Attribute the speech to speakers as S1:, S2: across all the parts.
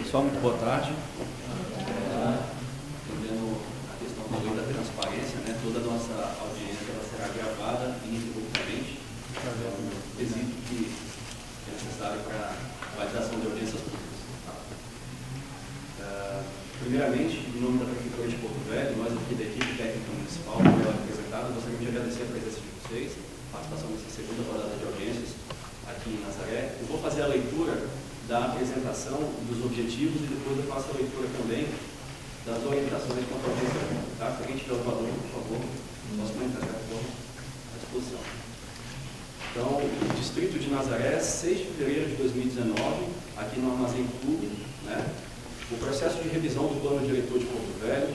S1: Pessoal, muito boa tarde. Entendendo a questão da lei da transparência, né, toda a nossa audiência ela será gravada ininterruptamente. É um requisito que é necessário para a validação de audiências públicas. Primeiramente, em nome da Prefeitura de Porto Velho, nós aqui da equipe técnica municipal, como ela é representada, gostaríamos de agradecer a presença de vocês, a participação nessa segunda rodada de audiências aqui em Nazaré. Eu vou fazer a leitura da apresentação dos objetivos e depois eu faço a leitura também das orientações quanto à audiência pública. Tá? Se alguém tiver o valor, por favor, posso comentar à disposição. Então, o Distrito de Nazaré, 6 de fevereiro de 2019, aqui no Armazém Clube, né? O processo de revisão do Plano Diretor de Porto Velho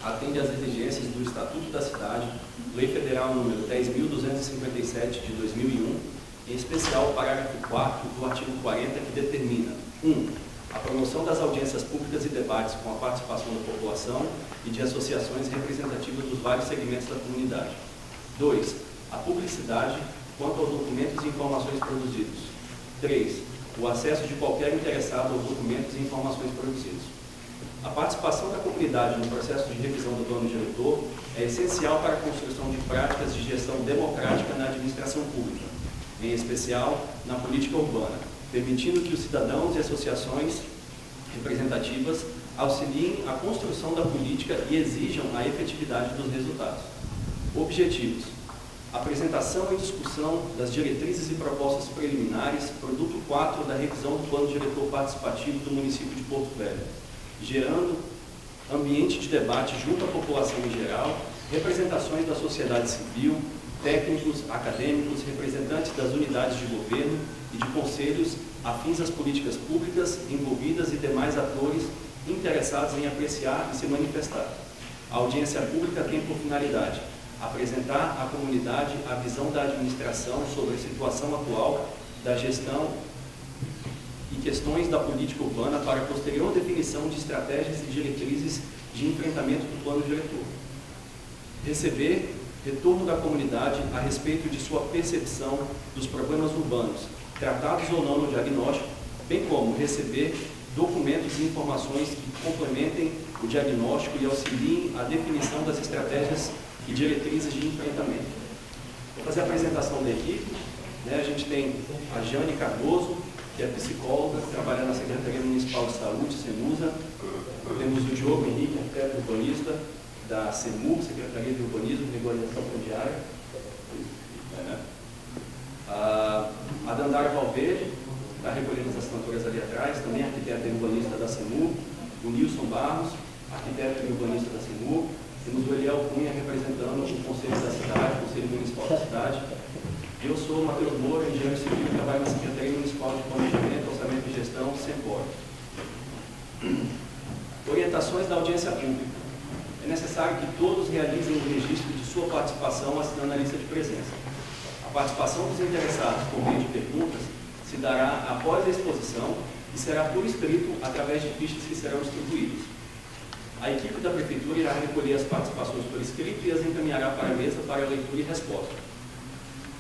S1: atende às exigências do Estatuto da Cidade, Lei Federal número 10.257 de 2001, em especial o parágrafo 4º do artigo 40, que determina 1. A promoção das audiências públicas e debates com a participação da população e de associações representativas dos vários segmentos da comunidade. 2. A publicidade quanto aos documentos e informações produzidos. 3. O acesso de qualquer interessado aos documentos e informações produzidos. A participação da comunidade no processo de revisão do plano diretor é essencial para a construção de práticas de gestão democrática na administração pública, em especial na política urbana, permitindo que os cidadãos e associações representativas auxiliem a construção da política e exijam a efetividade dos resultados. Objetivos: apresentação e discussão das diretrizes e propostas preliminares, produto 4 da revisão do Plano Diretor Participativo do município de Porto Velho, gerando ambiente de debate junto à população em geral, representações da sociedade civil, técnicos, acadêmicos, representantes das unidades de governo e de conselhos afins às políticas públicas envolvidas e demais atores interessados em apreciar e se manifestar. A audiência pública tem por finalidade apresentar à comunidade a visão da administração sobre a situação atual da gestão e questões da política urbana para a posterior definição de estratégias e diretrizes de enfrentamento do plano diretor. Receber retorno da comunidade a respeito de sua percepção dos problemas urbanos, tratados ou não no diagnóstico, bem como receber documentos e informações que complementem o diagnóstico e auxiliem a definição das estratégias e diretrizes de enfrentamento. Vou fazer a apresentação da equipe. Né? A gente tem a Jane Cardoso, que é psicóloga, trabalha na Secretaria Municipal de Saúde, SEMUSA. Temos o Diogo Henrique, arquiteto urbanista, da CEMUR, Secretaria de Urbanismo e Regularização Fundiária. A Dandara Valverde, está recolhendo as assinaturas ali atrás, também arquiteta e urbanista da CEMUR. O Nilson Barros, arquiteto e urbanista da CEMUR. Temos o Eliel Cunha representando o Conselho da Cidade, o Conselho Municipal da Cidade. Eu sou o Matheus Moura, engenheiro civil, que trabalho na Secretaria Municipal de Planejamento, Orçamento e Gestão, SEMPOR. Orientações da audiência pública. É necessário que todos realizem o registro de sua participação assinando a lista de presença. A participação dos interessados por meio de perguntas se dará após a exposição e será por escrito através de fichas que serão distribuídas. A equipe da Prefeitura irá recolher as participações por escrito e as encaminhará para a mesa para leitura e resposta.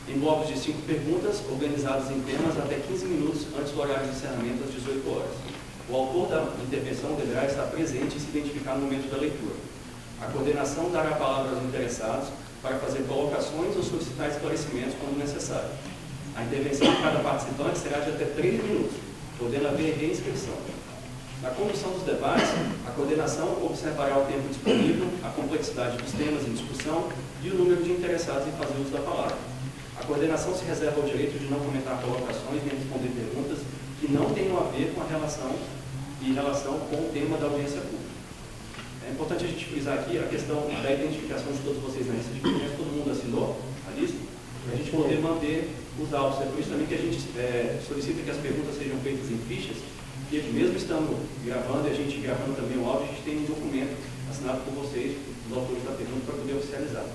S1: Em blocos de 5 perguntas, organizadas em temas até 15 minutos antes do horário de encerramento, às 18 horas. O autor da intervenção deverá estar presente e se identificar no momento da leitura. A coordenação dará a palavra aos interessados para fazer colocações ou solicitar esclarecimentos quando necessário. A intervenção de cada participante será de até 3 minutos, podendo haver reinscrição. Na condução dos debates, a coordenação observará o tempo disponível, a complexidade dos temas em discussão e o número de interessados em fazer uso da palavra. A coordenação se reserva o direito de não comentar colocações nem responder perguntas que não tenham a ver com a relação com o tema da audiência pública. É importante a gente frisar aqui a questão da identificação de todos vocês na lista de presença. Todo mundo assinou a lista, para a gente poder manter os autos. É por isso também que a gente solicita que as perguntas sejam feitas em fichas, e mesmo estando gravando e a gente gravando também o áudio, a gente tem um documento assinado por vocês, os autores da pergunta, para poder oficializar.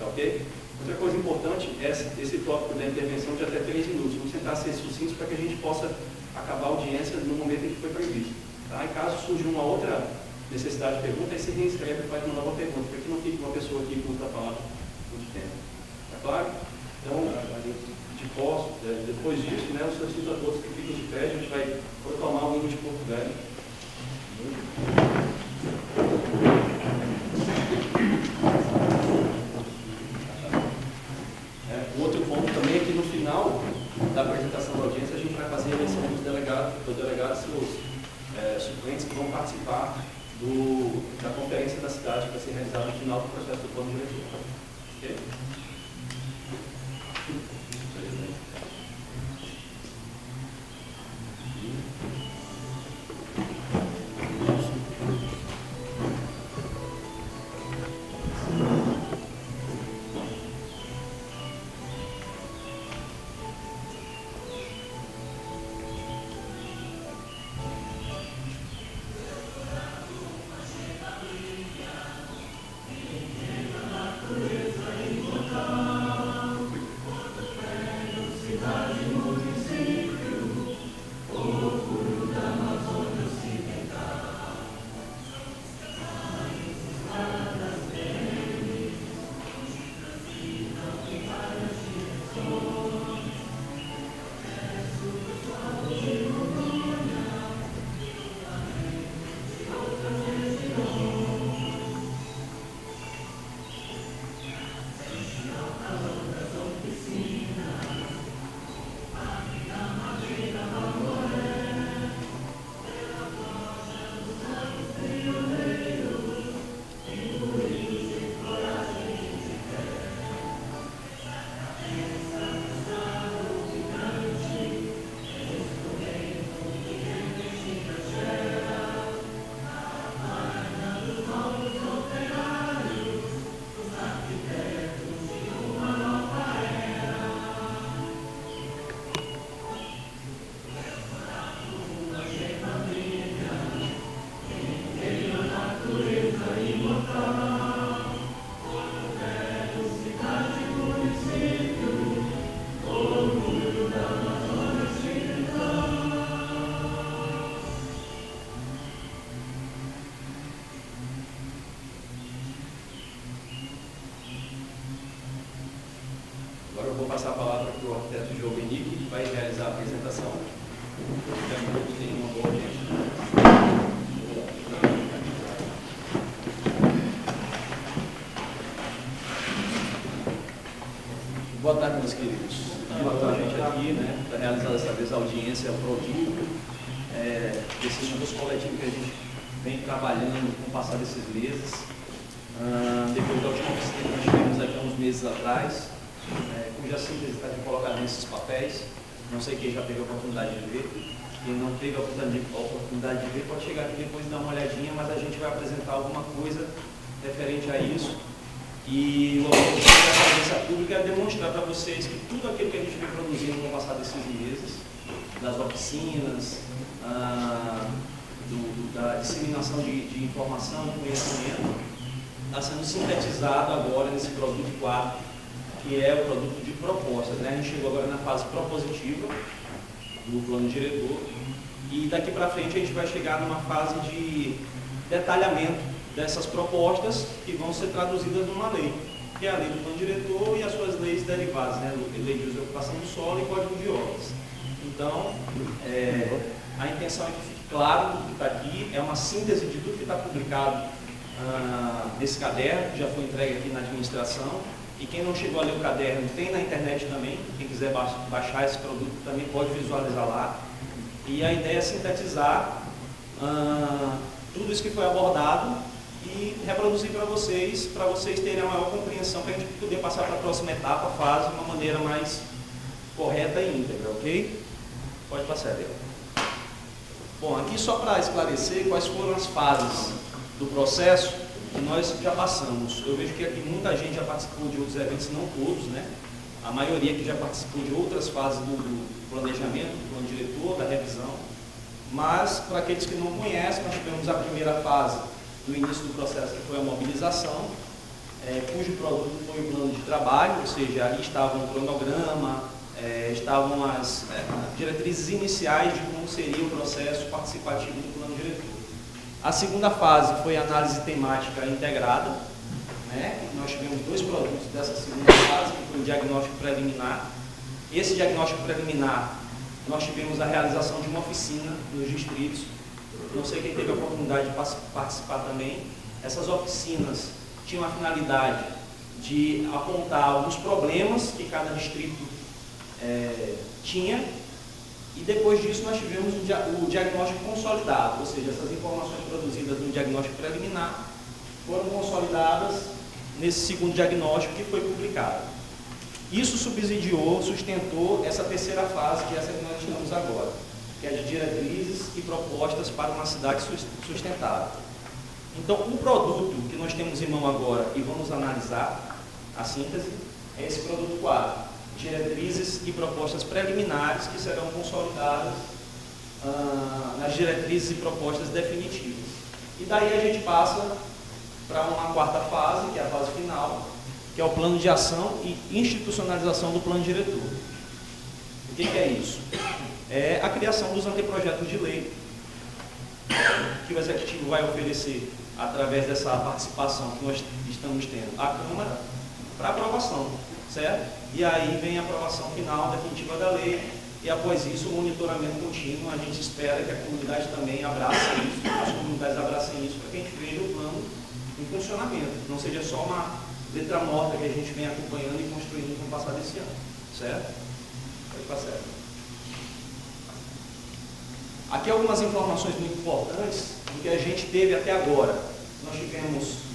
S1: Tá ok? Outra coisa importante é esse tópico da intervenção de até 3 minutos. Vamos tentar ser sucintos para que a gente possa acabar a audiência no momento em que foi previsto. Tá? Em caso surja uma outra necessidade de pergunta, aí se reinscreve e faz uma nova pergunta, para que não fique uma pessoa aqui com a palavra muito tempo. Tá claro? Então, depois disso, né, eu solicito a todos que fiquem de pé, a gente vai proclamar o hino de Porto Velho os delegados e os suplentes que vão participar da conferência da cidade que vai ser realizada no final do processo do plano diretor. Ok? Agora eu vou passar a palavra para o arquiteto Diogo Henrique, que vai realizar a apresentação. Tem uma boa audiência. Boa tarde, meus queridos. Boa a gente aqui, né, para realizar dessa vez a audiência produtiva desse estudo coletivo que a gente vem trabalhando com o passar desses meses. Depois da última oficina que nós tivemos aqui há uns meses atrás, cuja síntese está colocada nesses papéis. Não sei quem já teve a oportunidade de ver. Quem não teve a oportunidade de ver pode chegar aqui depois e dar uma olhadinha, mas a gente vai apresentar alguma coisa referente a isso. E o objetivo dessa audiência pública é demonstrar para vocês que tudo aquilo que a gente vem produzindo no passado desses meses, das oficinas, da disseminação de informação, de conhecimento, está sendo sintetizado agora nesse produto 4, que é o produto de propostas. Né? A gente chegou agora na fase propositiva do plano diretor e daqui para frente a gente vai chegar numa fase de detalhamento dessas propostas que vão ser traduzidas numa lei, que é a lei do plano diretor e as suas leis derivadas, né? Lei de uso e ocupação do solo e código de obras. Então, a intenção é que fique claro tudo que está aqui, é uma síntese de tudo que está publicado nesse caderno, que já foi entregue aqui na administração, e quem não chegou a ler o caderno tem na internet também, quem quiser baixar esse produto também pode visualizar lá. E a ideia é sintetizar tudo isso que foi abordado e reproduzir para vocês terem a maior compreensão, para a gente poder passar para a próxima etapa, fase, de uma maneira mais correta e íntegra, ok? Pode passar, Adel. Bom, aqui só para esclarecer quais foram as fases do processo que nós já passamos. Eu vejo que aqui muita gente já participou de outros eventos, não todos, né? A maioria que já participou de outras fases do planejamento, do plano diretor, da revisão. Mas, para aqueles que não conhecem, nós tivemos a primeira fase do início do processo, que foi a mobilização, cujo produto foi o plano de trabalho, ou seja, ali estava o cronograma, estavam as diretrizes iniciais de como seria o processo participativo do plano diretor. A segunda fase foi a análise temática integrada, né? Nós tivemos dois produtos dessa segunda fase, que foi o diagnóstico preliminar. Esse diagnóstico preliminar, nós tivemos a realização de uma oficina nos distritos. Não sei quem teve a oportunidade de participar também. Essas oficinas tinham a finalidade de apontar alguns problemas que cada distrito tinha E depois disso nós tivemos o diagnóstico consolidado, ou seja, essas informações produzidas no diagnóstico preliminar foram consolidadas nesse segundo diagnóstico que foi publicado. Isso subsidiou, sustentou essa terceira fase, que é essa que nós estamos agora, que é de diretrizes e propostas para uma cidade sustentável. Então, o produto que nós temos em mão agora e vamos analisar, a síntese, é esse produto 4, diretrizes e propostas preliminares que serão consolidadas nas diretrizes e propostas definitivas. E daí a gente passa para uma quarta fase, que é a fase final, que é o plano de ação e institucionalização do plano diretor. O que é isso? É a criação dos anteprojetos de lei que o Executivo vai oferecer através dessa participação que nós estamos tendo à Câmara para aprovação, certo? E aí vem a aprovação final definitiva da lei e após isso o monitoramento contínuo. A gente espera que a comunidade também abrace isso, as comunidades abracem isso para que a gente veja o plano em funcionamento, não seja só uma letra morta que a gente vem acompanhando e construindo com o passar desse ano, certo? Pode passar. Aqui algumas informações muito importantes do que a gente teve até agora. Nós tivemos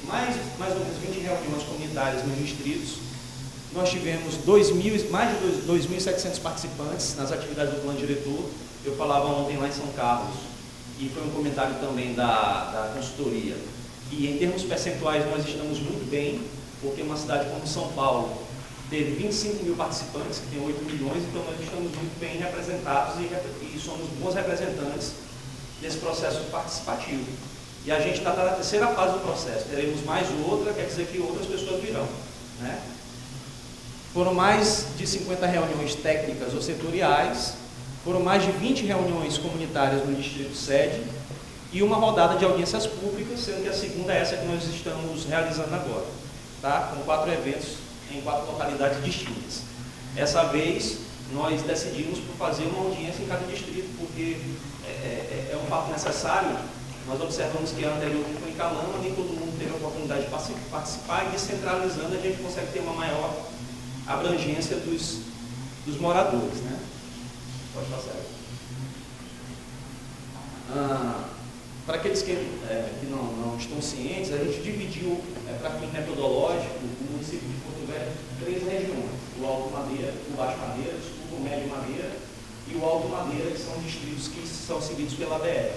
S1: mais ou menos 20 reuniões comunitárias nos distritos. Nós tivemos mais de 2.700 participantes nas atividades do plano diretor. Eu falava ontem lá em São Carlos, e foi um comentário também da consultoria. E em termos percentuais nós estamos muito bem, porque uma cidade como São Paulo teve 25 mil participantes, que tem 8 milhões, então nós estamos muito bem representados e somos bons representantes desse processo participativo. E a gente está na terceira fase do processo, teremos mais outra, quer dizer que outras pessoas virão, né? Foram mais de 50 reuniões técnicas ou setoriais, foram mais de 20 reuniões comunitárias no distrito sede e uma rodada de audiências públicas, sendo que a segunda é essa que nós estamos realizando agora, tá? Com 4 eventos em 4 localidades distintas. Essa vez nós decidimos por fazer uma audiência em cada distrito, porque é um fato necessário. Nós observamos que a anterior que foi em Calama, nem todo mundo teve a oportunidade de participar, e descentralizando a gente consegue ter uma maior abrangência dos moradores, né? Pode passar. Para aqueles que não estão cientes, a gente dividiu, para fim metodológico, o município de Porto Velho em 3 regiões: o Alto Madeira, o Baixo Madeira, o Médio Madeira e o Alto Madeira, que são distritos que são seguidos pela BR.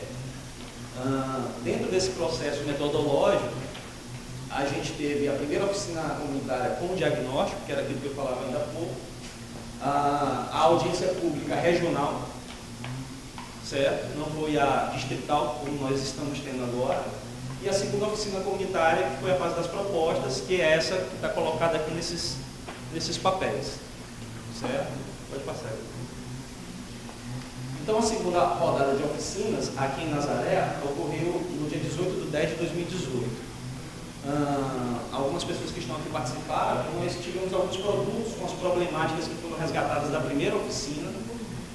S1: Dentro desse processo metodológico, a gente teve a primeira oficina comunitária com diagnóstico, que era aquilo que eu falava ainda há pouco, a audiência pública regional, certo? Não foi a distrital, como nós estamos tendo agora, e a segunda oficina comunitária, que foi a fase das propostas, que é essa que está colocada aqui nesses papéis, certo? Pode passar. Então, a segunda rodada de oficinas, aqui em Nazaré, ocorreu no dia 18 de 10 de 2018. Algumas pessoas que estão aqui participaram, nós tivemos alguns produtos com as problemáticas que foram resgatadas da primeira oficina,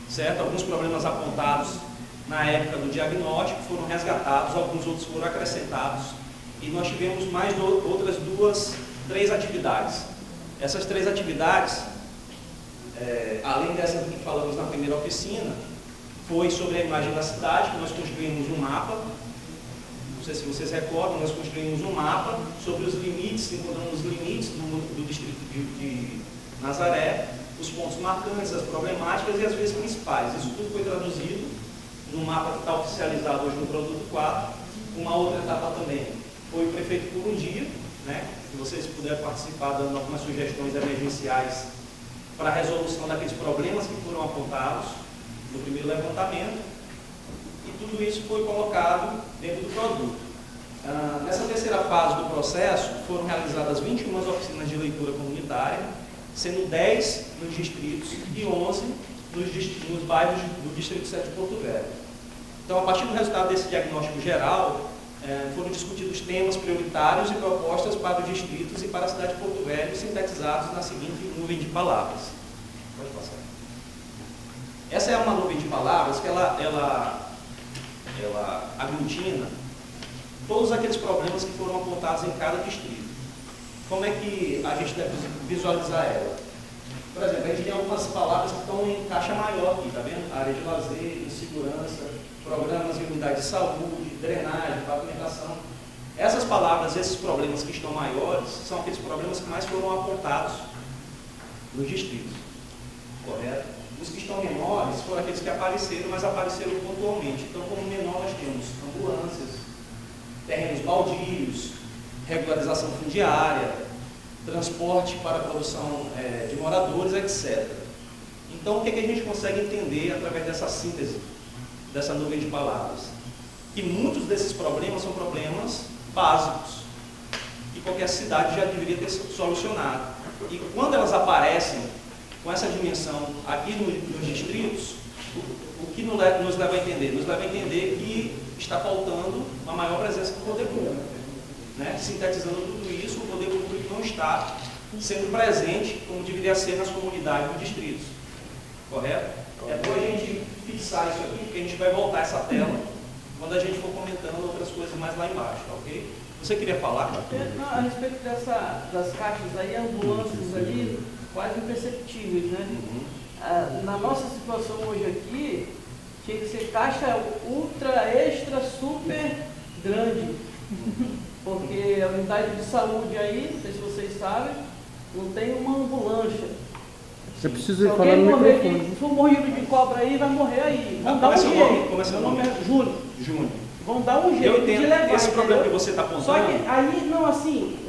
S1: certo? Alguns problemas apontados na época do diagnóstico foram resgatados, alguns outros foram acrescentados, e nós tivemos mais outras 3 atividades. Essas 3 atividades, além dessa que falamos na primeira oficina, foi sobre a imagem da cidade, que nós construímos um mapa. Não sei se vocês recordam, nós construímos um mapa sobre os limites, encontrando os limites do distrito de Nazaré, os pontos marcantes, as problemáticas e as vias principais. Isso tudo foi traduzido no mapa que está oficializado hoje no produto 4. Uma outra etapa também foi o prefeito por um dia, né? Se vocês puderem participar dando algumas sugestões emergenciais para a resolução daqueles problemas que foram apontados no primeiro levantamento, e tudo isso foi colocado dentro do produto. Nessa terceira fase do processo, foram realizadas 21 oficinas de leitura comunitária, sendo 10 nos distritos e 11 nos bairros do Distrito 7 de Porto Velho. Então, a partir do resultado desse diagnóstico geral, foram discutidos temas prioritários e propostas para os distritos e para a cidade de Porto Velho, sintetizados na seguinte nuvem de palavras. Pode passar. Essa é uma nuvem de palavras que ela aglutina todos aqueles problemas que foram apontados em cada distrito. Como é que a gente deve visualizar ela? Por exemplo, a gente tem algumas palavras que estão em caixa maior aqui, tá vendo? Área de lazer, de segurança, programas e unidades de saúde, drenagem, pavimentação. Essas palavras, esses problemas que estão maiores, são aqueles problemas que mais foram apontados nos distritos, correto? Os que estão menores foram aqueles que apareceram, mas apareceram pontualmente. Então, como menor, nós temos ambulâncias, terrenos baldios, regularização fundiária, transporte para a produção de moradores, etc. Então, o que a gente consegue entender através dessa síntese, dessa nuvem de palavras? Que muitos desses problemas são problemas básicos, que qualquer cidade já deveria ter solucionado. E quando elas aparecem com essa dimensão aqui nos distritos, o que nos leva a entender? Nos leva a entender que está faltando uma maior presença do poder público. Né? Sintetizando tudo isso, o poder público não está sendo presente como deveria ser nas comunidades dos distritos. Correto? É bom a gente fixar isso aqui, porque a gente vai voltar essa tela quando a gente for comentando outras coisas mais lá embaixo, tá ok? Você queria falar?
S2: Não, a respeito das caixas aí, ambulâncias ali, quase imperceptíveis, né? Na nossa situação hoje aqui, tinha que ser caixa ultra, extra, super grande. Porque a unidade de saúde aí, não sei se vocês sabem, não tem uma ambulância.
S3: Você precisa falar no microfone.
S2: Se for morrido de cobra aí, vai morrer aí. Vão dar um jeito. Meu nome é Júnior. Vão dar um jeito
S1: eu entendo
S2: de levar.
S1: Esse problema que você está apontando.
S2: Só que aí, não, assim,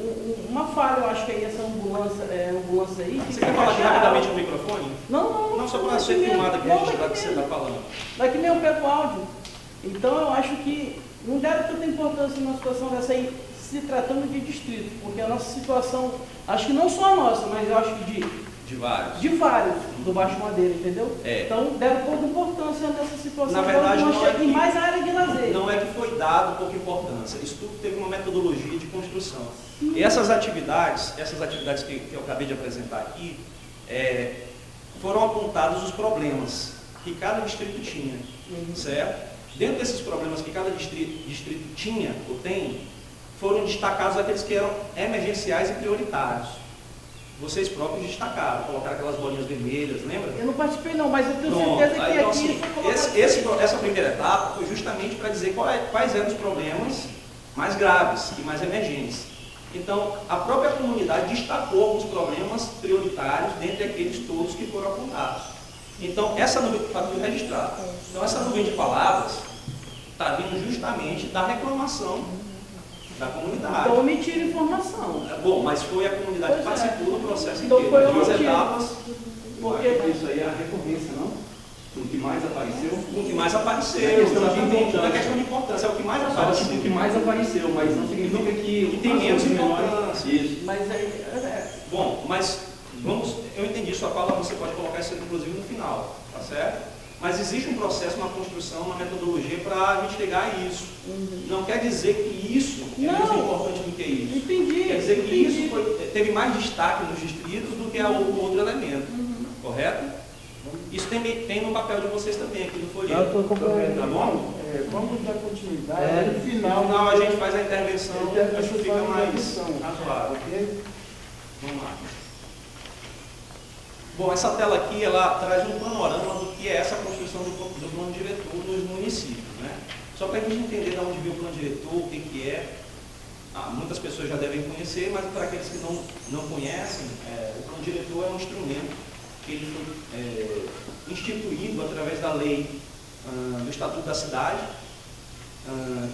S2: uma falha, eu acho que aí essa ambulância aí...
S1: Você quer falar aqui rapidamente no microfone?
S2: Não,
S1: só para ser filmado aqui, registrar o que você está falando.
S2: Daqui mesmo eu pego o áudio. Então eu acho que não deve tanta importância numa situação dessa aí, se tratando de distrito, porque a nossa situação, acho que não só a nossa, mas eu acho que de vários do Baixo Madeira, entendeu? Então deve pouca importância nessa situação.
S1: Na verdade, não é
S2: que, mais a área de lazer.
S1: Não é que foi dado pouca importância, isso tudo teve uma metodologia de construção. E essas atividades que eu acabei de apresentar aqui, foram apontados os problemas que cada distrito tinha, certo? Dentro desses problemas que cada distrito tinha ou tem, foram destacados aqueles que eram emergenciais e prioritários. Vocês próprios destacaram, colocaram aquelas bolinhas vermelhas, lembra?
S2: Eu não participei não, mas eu tenho certeza que
S1: então,
S2: aqui...
S1: Assim, essa primeira etapa foi justamente para dizer quais eram os problemas mais graves e mais emergentes. Então, a própria comunidade destacou alguns problemas prioritários dentre aqueles todos que foram apontados. Então, essa nuvem, para tudo registrado. Então, essa nuvem de palavras está vindo justamente da reclamação da comunidade.
S2: Então omitiram informação.
S1: Bom, mas foi a comunidade que participou do processo
S2: então
S1: inteiro.
S2: Foi
S1: duas etapas.
S4: Porque isso aí é a recorrência, não? O que mais apareceu?
S1: O que mais apareceu. Não é questão de importância, é o que mais apareceu.
S4: O que mais apareceu, mas não significa que
S1: tem menos importância.
S4: Isso.
S2: Mas aí...
S1: Bom, mas eu entendi sua fala, você pode colocar isso inclusive no final, tá certo? Mas existe um processo, uma construção, uma metodologia para a gente chegar a isso. Não quer dizer que isso é mais importante do que isso.
S2: Entendi.
S1: Quer dizer que isso teve mais destaque nos distritos do que o outro elemento. Correto? Isso tem no papel de vocês também, aqui no folheto. Tá bom?
S4: Vamos dar continuidade. No final.
S1: No final a gente faz a intervenção, acho que fica mais claro.
S4: Ok?
S1: Vamos lá. Bom, essa tela aqui, ela traz um panorama do que é essa construção do plano diretor nos municípios, né? Só para a gente entender de onde veio o plano diretor, o que é, muitas pessoas já devem conhecer, mas para aqueles que não conhecem, o plano diretor é um instrumento que ele foi instituído através da lei do Estatuto da Cidade,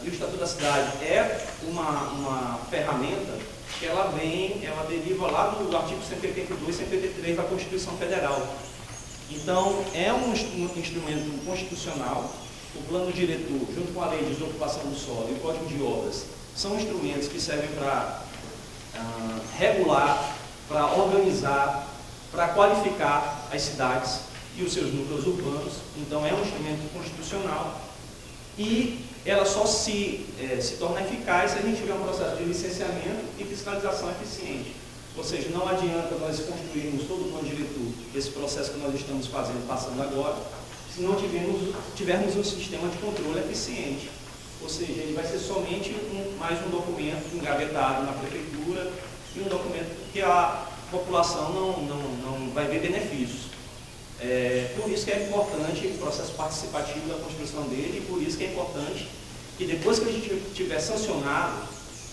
S1: e o Estatuto da Cidade é uma ferramenta que ela deriva lá do artigo 182 e 183 da Constituição Federal. Então, é um instrumento constitucional. O plano diretor, junto com a lei de desocupação do solo e o Código de Obras, são instrumentos que servem para regular, para organizar, para qualificar as cidades e os seus núcleos urbanos. Então, é um instrumento constitucional e ela só se torna eficaz se a gente tiver um processo de licenciamento e fiscalização eficiente. Ou seja, não adianta nós construirmos todo o plano diretor, esse processo que nós estamos passando agora, se não tivermos um sistema de controle eficiente. Ou seja, ele vai ser somente mais um documento engavetado na prefeitura e um documento que a população não vai ver benefícios. Por isso que é importante o processo participativo da construção dele, e por isso que é importante que depois que a gente tiver sancionado,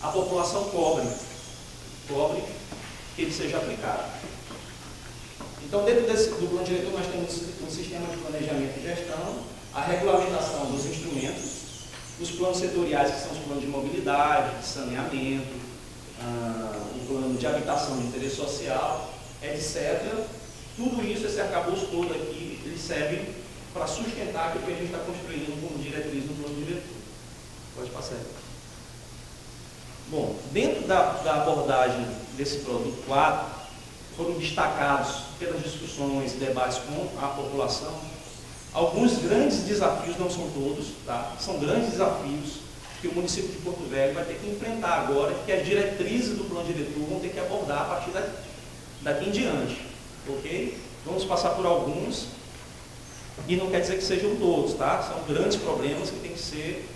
S1: a população cobre que ele seja aplicado. Então, dentro do plano diretor, nós temos um sistema de planejamento e gestão, a regulamentação dos instrumentos, os planos setoriais, que são os planos de mobilidade, de saneamento, o plano de habitação de interesse social, etc. Tudo isso, esse arcabouço todo aqui, ele serve para sustentar aquilo que a gente está construindo como diretriz no plano diretor. Pode passar. Bom, dentro da abordagem desse produto 4, foram destacados pelas discussões e debates com a população alguns grandes desafios, não são todos, tá? São grandes desafios que o município de Porto Velho vai ter que enfrentar agora, que as diretrizes do plano diretor vão ter que abordar a partir daqui em diante, ok? Vamos passar por alguns, e não quer dizer que sejam todos, tá? São grandes problemas que têm que ser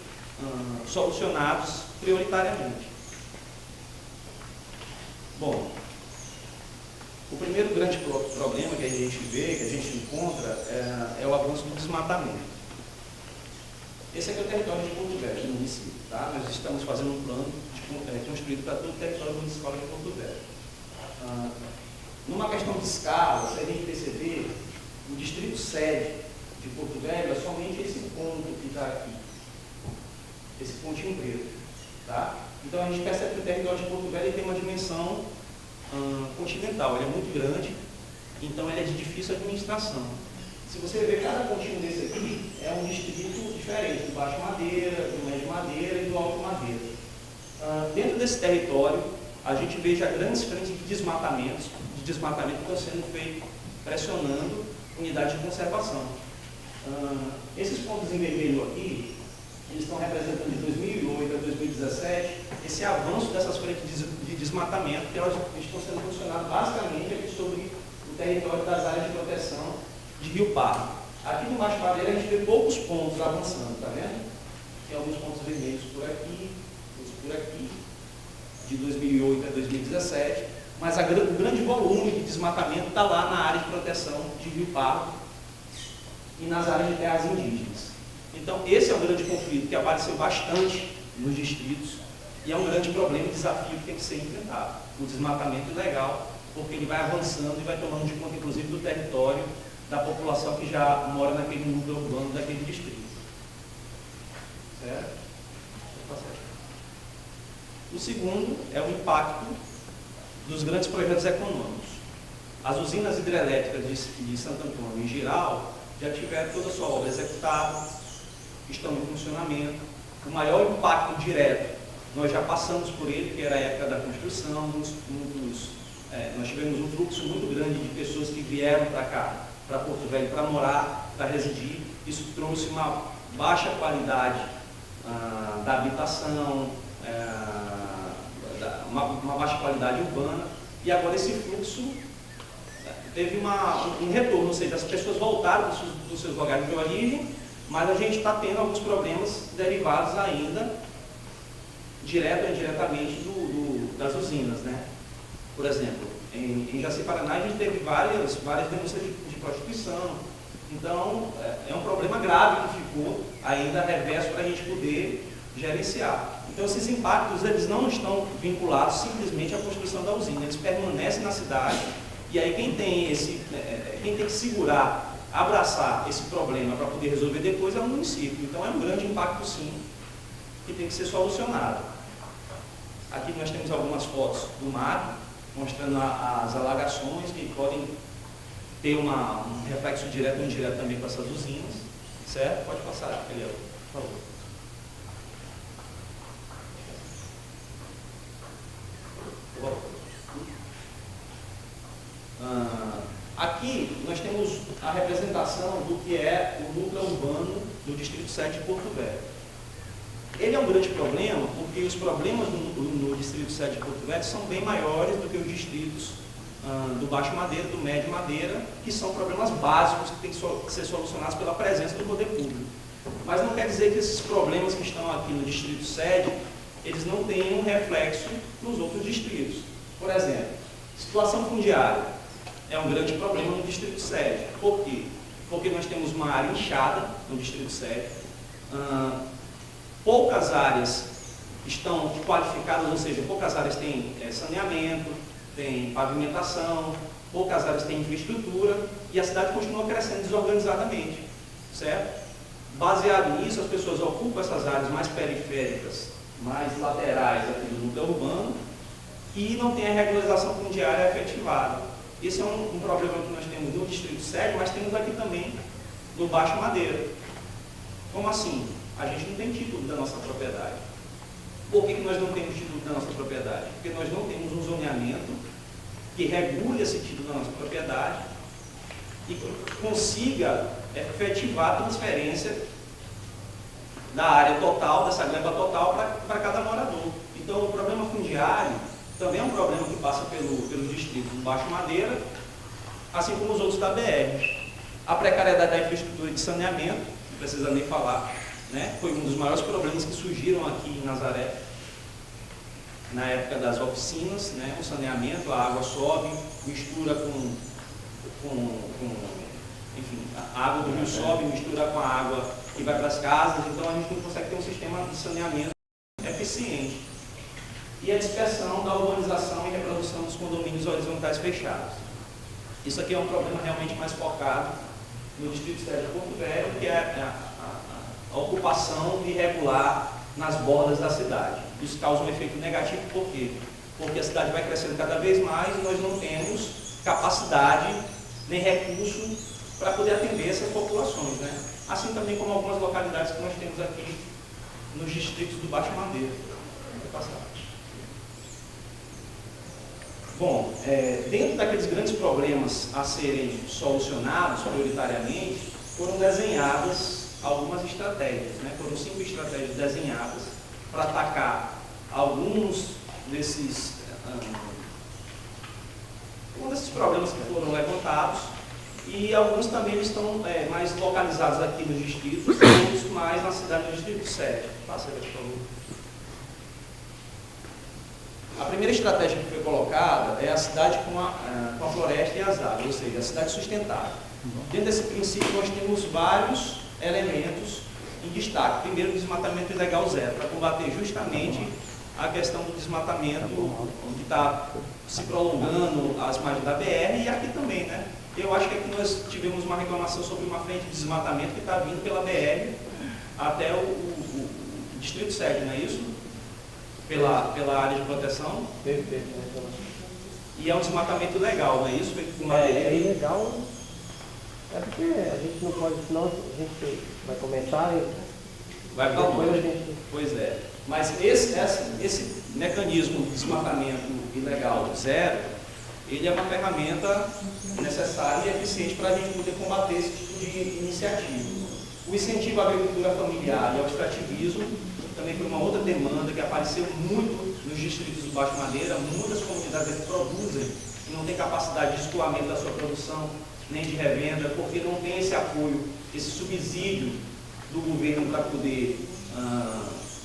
S1: solucionados prioritariamente. Bom, o primeiro grande problema que a gente vê, que a gente encontra, é o avanço do desmatamento. Esse aqui é o território de Porto Velho, do município, tá? Nós estamos fazendo um plano construído para todo o território municipal de Porto Velho. Numa questão de escala, se a gente perceber, o distrito sede de Porto Velho é somente esse ponto que está aqui, esse pontinho preto, tá? Então a gente percebe que o território de Porto Velho tem uma dimensão continental, ele é muito grande, então ele é de difícil administração. Se você ver cada pontinho desse aqui, é um distrito diferente, do Baixo Madeira, do Médio Madeira e do Alto Madeira. Dentro desse território, a gente vê já grandes frentes de desmatamento que estão sendo feitos pressionando unidades de conservação. Esses pontos em vermelho aqui, eles estão representando de 2008 a 2017 esse avanço dessas frentes de desmatamento, que elas estão sendo funcionadas basicamente aqui sobre o território das áreas de proteção de Rio Pardo. Aqui no Baixo Madeira a gente vê poucos pontos avançando, tá vendo? Tem alguns pontos vermelhos por aqui, outros por aqui, de 2008 a 2017, mas o grande volume de desmatamento está lá na área de proteção de Rio Pardo e nas áreas de terras indígenas. Então, esse é um grande conflito que apareceu bastante nos distritos e é um grande problema e desafio que tem que ser enfrentado. O desmatamento ilegal, porque ele vai avançando e vai tomando de conta, inclusive, do território da população que já mora naquele núcleo urbano daquele distrito. Certo? O segundo é o impacto dos grandes projetos econômicos. As usinas hidrelétricas de Santo Antônio, em geral, já tiveram toda a sua obra executada, estão em funcionamento. O maior impacto direto, nós já passamos por ele, que era a época da construção, nós tivemos um fluxo muito grande de pessoas que vieram para cá, para Porto Velho, para morar, para residir. Isso trouxe uma baixa qualidade da habitação, uma baixa qualidade urbana, e agora esse fluxo teve um retorno, ou seja, as pessoas voltaram dos seus lugares de origem, mas a gente está tendo alguns problemas derivados ainda, direto ou indiretamente, das usinas, né? Por exemplo, em Jaci-Paraná a gente teve várias denúncias de prostituição. Então, é um problema grave que ficou ainda reverso para a gente poder gerenciar. Então, esses impactos, eles não estão vinculados simplesmente à construção da usina, eles permanecem na cidade, e aí quem tem que segurar, abraçar esse problema para poder resolver depois é o município. Então, é um grande impacto, sim, que tem que ser solucionado. Aqui nós temos algumas fotos do mar, mostrando as alagações que podem ter um reflexo direto ou indireto também com essas usinas, certo? Pode passar, Eliel, por favor. Aqui nós temos a representação do que é o núcleo urbano do Distrito 7 de Porto Velho. Ele é um grande problema porque os problemas no Distrito 7 de Porto Velho são bem maiores do que os distritos do Baixo Madeira, do Médio Madeira, que são problemas básicos que têm que ser solucionados pela presença do poder público. Mas não quer dizer que esses problemas que estão aqui no Distrito 7, eles não tenham reflexo nos outros distritos. Por exemplo, Situação fundiária é um grande problema no Distrito Sede. Por quê? Porque nós temos uma área inchada no Distrito Sede, poucas áreas estão qualificadas, ou seja, poucas áreas têm saneamento, tem pavimentação, poucas áreas têm infraestrutura e a cidade continua crescendo desorganizadamente, certo? Baseado nisso, as pessoas ocupam essas áreas mais periféricas, mais laterais aqui do núcleo urbano e não tem a regularização fundiária efetivada. Esse é um problema que nós temos no Distrito Sede, mas temos aqui também no Baixo Madeira. Como assim? A gente não tem título da nossa propriedade. Por que nós não temos título da nossa propriedade? Porque nós não temos um zoneamento que regule esse título da nossa propriedade e consiga efetivar a transferência da área total, dessa gleba total, para cada morador. Então, o problema fundiário também é um problema que passa pelos distritos do Baixo Madeira, assim como os outros da BR. A precariedade da infraestrutura de saneamento, não precisa nem falar, né? Foi um dos maiores problemas que surgiram aqui em Nazaré, na época das oficinas, né? O saneamento, a água sobe, mistura enfim, a água do rio sobe, mistura com a água que vai para as casas, então a gente não consegue ter um sistema de saneamento eficiente. E a dispersão da urbanização e reprodução dos condomínios horizontais fechados. Isso aqui é um problema realmente mais focado no Distrito Sede de Porto Velho, que é a ocupação irregular nas bordas da cidade. Isso causa um efeito negativo, por quê? Porque a cidade vai crescendo cada vez mais e nós não temos capacidade nem recurso para poder atender essas populações, né? Assim também como algumas localidades que nós temos aqui nos distritos do Baixo Madeira. Bom, dentro daqueles grandes problemas a serem solucionados prioritariamente, foram desenhadas algumas estratégias, né? Foram 5 estratégias desenhadas para atacar alguns desses problemas que foram levantados, e alguns também estão mais localizados aqui nos distritos, e outros mais na cidade do Distrito Sede. Passa aí, por favor. A primeira estratégia que foi colocada é a cidade com a floresta e as águas, ou seja, a cidade sustentável. Dentro desse princípio, nós temos vários elementos em destaque. Primeiro, o desmatamento ilegal zero, para combater justamente a questão do desmatamento que está se prolongando às margens da BR e aqui também, né? Eu acho que aqui nós tivemos uma reclamação sobre uma frente de desmatamento que está vindo pela BR até o Distrito Sede, não é isso? Pela área de proteção.
S3: Perfeito.
S1: E é um desmatamento ilegal, não é isso? Feito com madeira.
S3: É ilegal, porque a gente não pode, senão a gente vai comentar e
S1: vai para
S3: depois
S1: longe.
S3: a gente...
S1: Pois é. Mas esse mecanismo de desmatamento ilegal zero, ele é uma ferramenta necessária e eficiente para a gente poder combater esse tipo de iniciativa. O incentivo à agricultura familiar e ao extrativismo também foi uma outra demanda que apareceu muito nos distritos do Baixo Madeira. Muitas comunidades que produzem e não têm capacidade de escoamento da sua produção, nem de revenda, porque não tem esse apoio, esse subsídio do governo para poder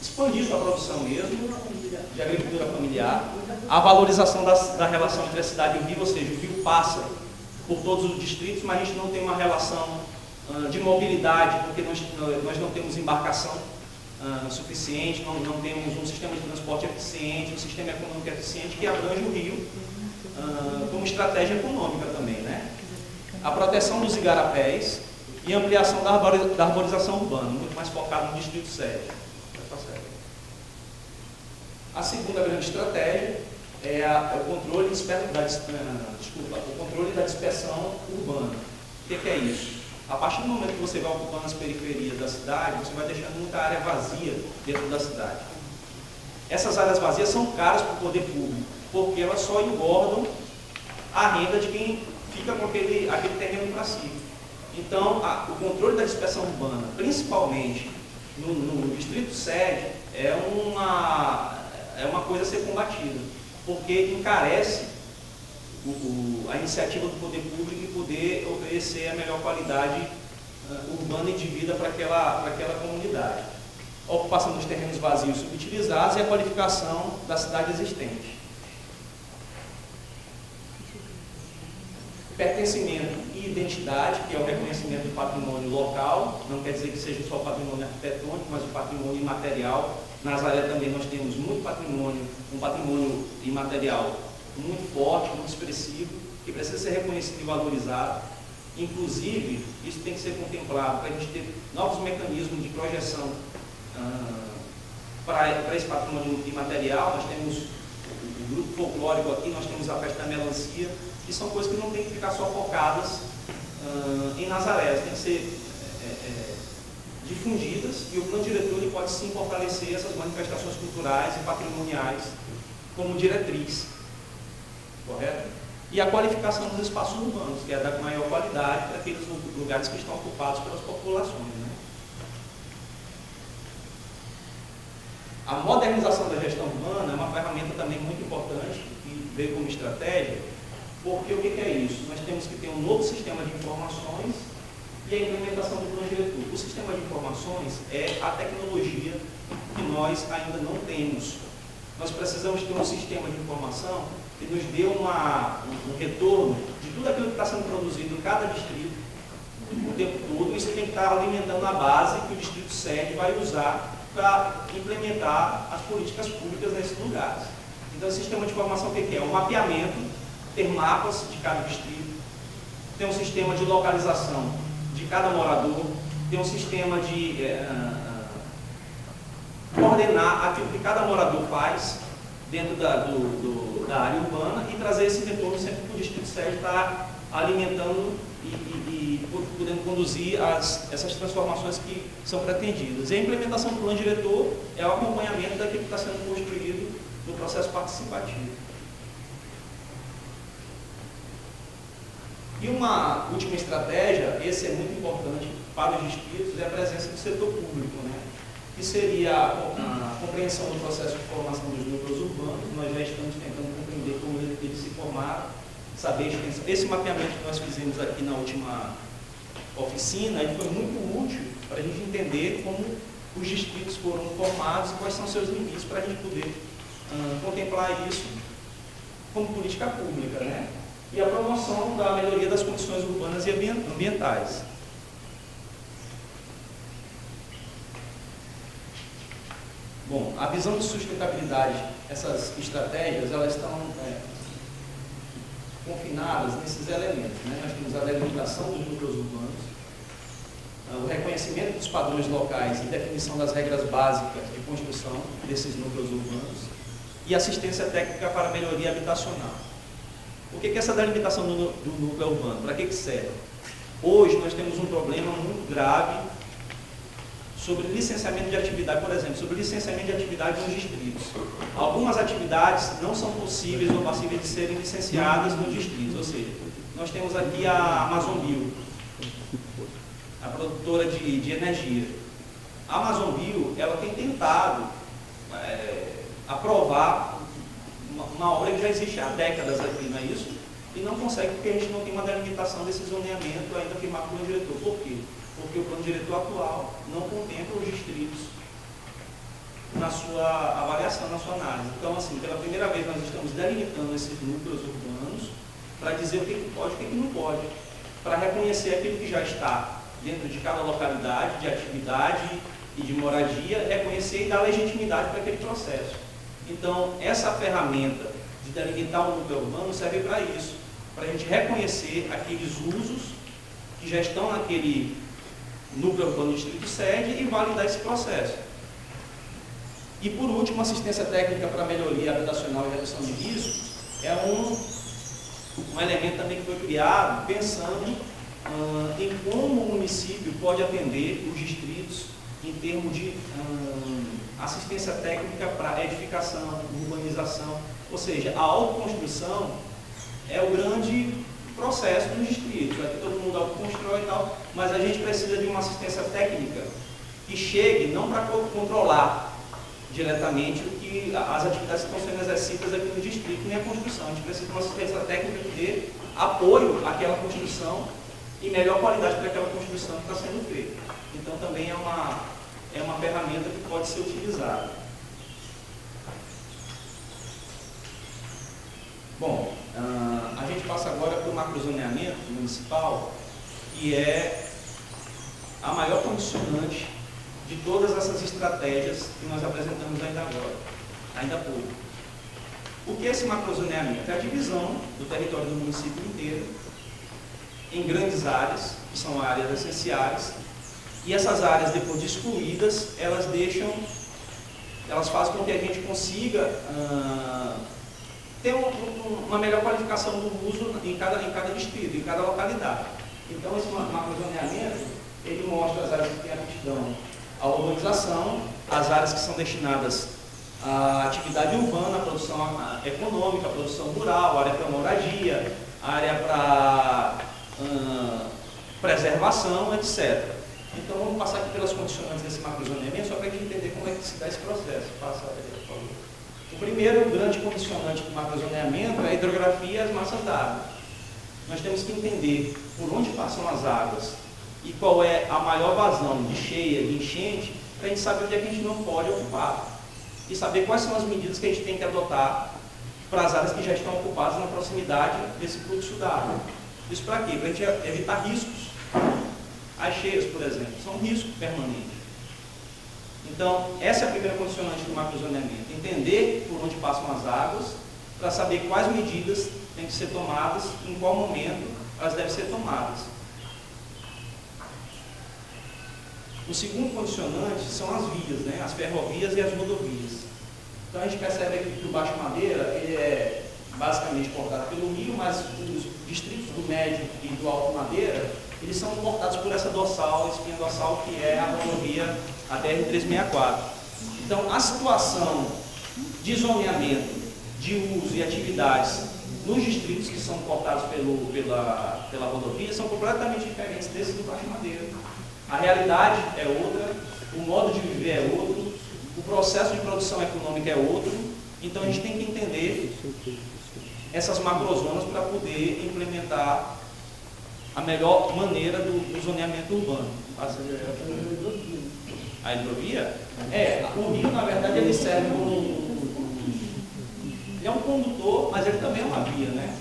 S1: expandir sua produção mesmo, de agricultura familiar. A valorização da relação entre a cidade e o rio, ou seja, o rio passa por todos os distritos, mas a gente não tem uma relação de mobilidade, porque nós não temos embarcação suficiente, não temos um sistema de transporte eficiente, um sistema econômico eficiente que abrange o rio como estratégia econômica também, né? A proteção dos igarapés e ampliação da arborização urbana, muito mais focado no Distrito Sede. A segunda grande estratégia é o controle da dispersão urbana. O que é isso? A partir do momento que você vai ocupando as periferias da cidade, você vai deixando muita área vazia dentro da cidade. Essas áreas vazias são caras para o poder público, porque elas só engordam a renda de quem fica com aquele terreno para si. Então, o controle da dispersão urbana, principalmente no Distrito Sede, é uma coisa a ser combatida, porque encarece a iniciativa do poder público em poder oferecer a melhor qualidade urbana e de vida para aquela comunidade. A ocupação dos terrenos vazios subutilizados e a qualificação da cidade existente.
S5: pertencimento e identidade, que é o reconhecimento do patrimônio local, não quer dizer que seja só o patrimônio arquitetônico, mas o patrimônio imaterial. Na Nazaré também nós temos muito patrimônio, um patrimônio imaterial muito forte, muito expressivo, que precisa ser reconhecido e valorizado. Inclusive, isso tem que ser contemplado para a gente ter novos mecanismos de projeção para esse patrimônio imaterial. Nós temos o grupo folclórico aqui, nós temos a festa da melancia, que são coisas que não tem que ficar só focadas em Nazaré, tem que ser difundidas, e o plano diretor ele pode sim fortalecer essas manifestações culturais e patrimoniais como diretriz, correto? E a qualificação dos espaços urbanos, que é da maior qualidade para aqueles lugares que estão ocupados pelas populações, né? A modernização da gestão urbana é uma ferramenta também muito importante que veio como estratégia, porque o que é isso? Nós temos que ter um novo sistema de informações e a implementação do plano diretor. O sistema de informações é a tecnologia que nós ainda não temos. Nós precisamos ter um sistema de informação que nos dê um retorno de tudo aquilo que está sendo produzido em cada distrito o tempo todo. Isso tem que estar alimentando a base que o distrito sede vai usar para implementar as políticas públicas nesses lugares. Então, o sistema de informação o que é? Um mapeamento, ter mapas de cada distrito, ter um sistema de localização de cada morador, ter um sistema de coordenar aquilo que cada morador faz dentro da área urbana e trazer esse retorno sempre que o distrito sede está alimentando e podendo conduzir essas transformações que são pretendidas. E a implementação do plano diretor é o acompanhamento daquilo que está sendo construído no processo participativo. E uma última estratégia, esse é muito importante para os distritos, é a presença do setor público, né? Que seria a compreensão do processo de formação dos núcleos urbanos. Nós já estamos tentando compreender como eles se formaram, saber a extensão. Esse mapeamento que nós fizemos aqui na última oficina, ele foi muito útil para a gente entender como os distritos foram formados e quais são seus limites, para a gente poder contemplar isso como política pública, né? E a promoção da melhoria das condições urbanas e ambientais. Bom, a visão de sustentabilidade, essas estratégias, elas estão confinadas nesses elementos, né? Nós temos a delimitação dos núcleos urbanos, o reconhecimento dos padrões locais e definição das regras básicas de construção desses núcleos urbanos e assistência técnica para a melhoria habitacional. O que é essa delimitação do núcleo urbano? Para que serve? Hoje nós temos um problema muito grave sobre licenciamento de atividade, por exemplo, sobre licenciamento de atividade nos distritos. Algumas atividades não são possíveis ou passíveis de serem licenciadas nos distritos, ou seja, nós temos aqui a Amazonbio, a produtora de energia. A Amazonbio, ela tem tentado aprovar uma obra que já existe há décadas aqui, não é isso? E não consegue porque a gente não tem uma delimitação desse zoneamento ainda firmado pelo diretor. Por quê? Porque o plano diretor atual não contempla os distritos na sua avaliação, na sua análise. Então, assim, pela primeira vez nós estamos delimitando esses núcleos urbanos para dizer o que pode e o que não pode, para reconhecer aquilo que já está dentro de cada localidade, de atividade e de moradia, reconhecer e dar legitimidade para aquele processo. Então, essa ferramenta de delimitar o núcleo urbano serve para isso, para a gente reconhecer aqueles usos que já estão naquele núcleo urbano do distrito sede e validar esse processo. E por último, assistência técnica para melhoria habitacional e redução de riscos é um elemento também que foi criado pensando em como o município pode atender os distritos em termos de assistência técnica para edificação, urbanização, ou seja, a autoconstrução é o grande processo dos distritos. Aqui todo mundo autoconstrói e tal, mas a gente precisa de uma assistência técnica que chegue não para controlar diretamente o que as atividades que estão sendo exercidas aqui no distrito, nem a construção. A gente precisa de uma assistência técnica que dê apoio àquela construção e melhor qualidade para aquela construção que está sendo feita. Então também é uma ferramenta que pode ser utilizada. Bom, a gente passa agora para o macrozoneamento municipal, que é a maior condicionante de todas essas estratégias que nós apresentamos ainda agora, ainda há pouco. O que é esse macrozoneamento? É a divisão do território do município inteiro em grandes áreas, que são áreas essenciais, e essas áreas, depois de excluídas, elas fazem com que a gente consiga ter uma melhor qualificação do uso em cada distrito, em cada localidade. Então, esse macrozoneamento, ele mostra as áreas que têm aptidão à urbanização, as áreas que são destinadas à atividade urbana, à produção econômica, à produção rural, área para moradia, área para preservação, etc. Então, vamos passar aqui pelas condicionantes desse macrozoneamento, só para a gente entender como é que se dá esse processo. Passa, por favor. O primeiro grande condicionante do macrozoneamento é a hidrografia e as massas d'água. Nós temos que entender por onde passam as águas e qual é a maior vazão de cheia, de enchente, para a gente saber onde é que a gente não pode ocupar. E saber quais são as medidas que a gente tem que adotar para as áreas que já estão ocupadas na proximidade desse fluxo d'água. Isso para quê? Para a gente evitar riscos. As cheias, por exemplo, são um risco permanente. Então, essa é a primeira condicionante do macrozoneamento. Entender por onde passam as águas, para saber quais medidas têm que ser tomadas, em qual momento elas devem ser tomadas. O segundo condicionante são as vias, né? As ferrovias e as rodovias. Então, a gente percebe aqui que o Baixo Madeira ele é basicamente cortado pelo rio, mas os distritos do Médio e do Alto Madeira, eles são cortados por essa dorsal, espinha dorsal, que é a rodovia, a BR-364. Então, a situação de zoneamento, de uso e atividades nos distritos que são cortados pela rodovia são completamente diferentes desses do Baixo Madeira. A realidade é outra, o modo de viver é outro, o processo de produção econômica é outro. Então, a gente tem que entender essas macrozonas para poder implementar a melhor maneira do zoneamento urbano. A hidrovia? O rio, na verdade, ele serve como ele é um condutor, mas ele também é uma via, né?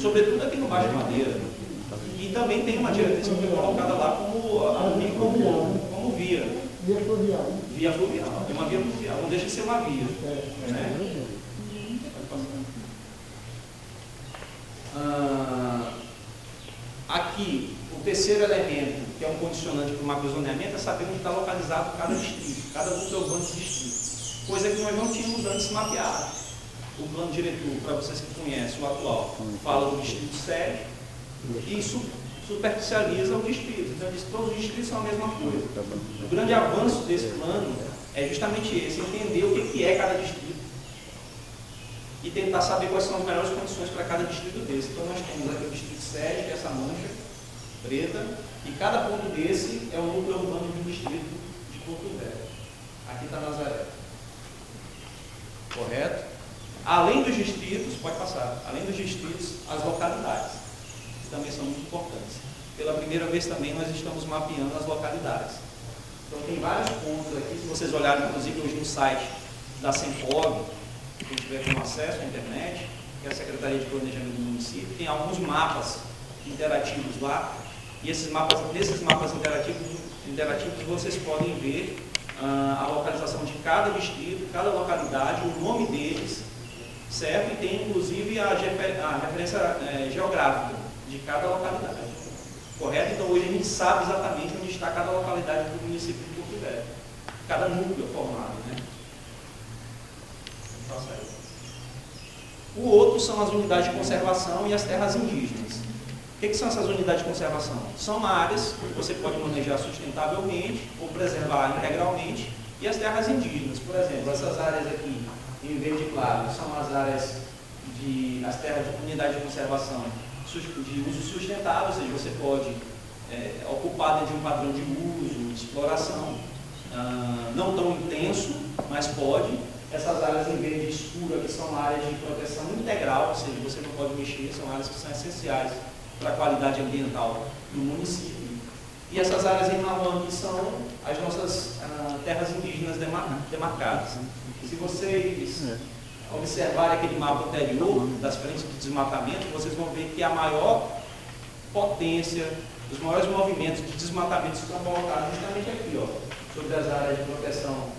S5: Sobretudo aqui no Baixo Madeira. E também tem uma diretriz que foi colocada lá como via.
S6: Via fluvial.
S5: Via fluvial. É uma via fluvial, não deixa de ser uma via. Né? Aqui, o terceiro elemento, que é um condicionante para o macrozoneamento, é saber onde está localizado cada distrito, cada núcleo urbano desse distrito. Coisa que nós não tínhamos antes mapeado. O plano diretor, para vocês que conhecem, o atual, fala do distrito sede e superficializa o distrito. Então, diz que todos os distritos são a mesma coisa. O grande avanço desse plano é justamente esse, entender o que é cada distrito e tentar saber quais são as melhores condições para cada distrito desse. Então, nós temos aqui o distrito sede, que é essa mancha preta, e cada ponto desse é um núcleo urbano de um distrito de Porto Velho. Aqui está Nazaré. Correto? Além dos distritos, pode passar, além dos distritos, as localidades, que também são muito importantes. Pela primeira vez também nós estamos mapeando as localidades. Então tem vários pontos aqui, se vocês olharem inclusive hoje no site da Sempov, quem tiver com acesso à internet, que é a Secretaria de Planejamento do município, tem alguns mapas interativos lá, e nesses mapas interativos vocês podem ver a localização de cada distrito, cada localidade, o nome deles, certo? E tem inclusive a referência geográfica de cada localidade. Correto? Então hoje a gente sabe exatamente onde está cada localidade do município de Porto Velho. Cada núcleo formado, né? O outro são as unidades de conservação e as terras indígenas. O que são essas unidades de conservação? São áreas que você pode manejar sustentavelmente ou preservar integralmente, e as terras indígenas, por exemplo, essas áreas aqui em verde claro são as áreas as terras de unidade de conservação de uso sustentável, ou seja, você pode ocupar dentro de um padrão de uso, de exploração, não tão intenso, mas pode. Essas áreas em verde escuro aqui são áreas de proteção integral, ou seja, você não pode mexer, são áreas que são essenciais para a qualidade ambiental do município. E essas áreas em marrom aqui são as nossas terras indígenas demarcadas. Se vocês observarem aquele mapa anterior das frentes de desmatamento, vocês vão ver que a maior potência, os maiores movimentos de desmatamento estão colocados justamente aqui, ó, sobre as áreas de proteção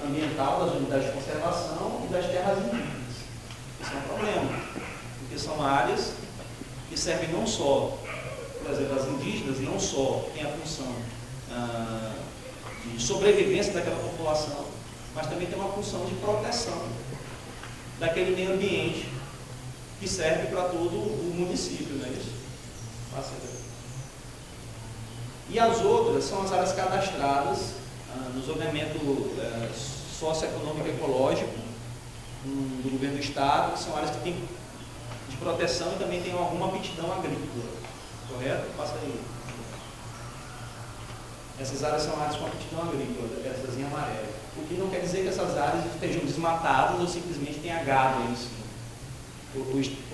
S5: ambiental, das unidades de conservação e das terras indígenas. Isso é um problema, porque são áreas que servem não só, por exemplo, as indígenas não só têm a função de sobrevivência daquela população, mas também tem uma função de proteção daquele meio ambiente que serve para todo o município, não é isso? E as outras são as áreas cadastradas no zoneamento socioeconômico e ecológico do governo do estado, que são áreas que têm de proteção e também tem alguma aptidão agrícola, correto? Passa aí. Essas áreas são áreas com aptidão agrícola, essas em amarelo. O que não quer dizer que essas áreas estejam desmatadas ou simplesmente tenha gado em cima,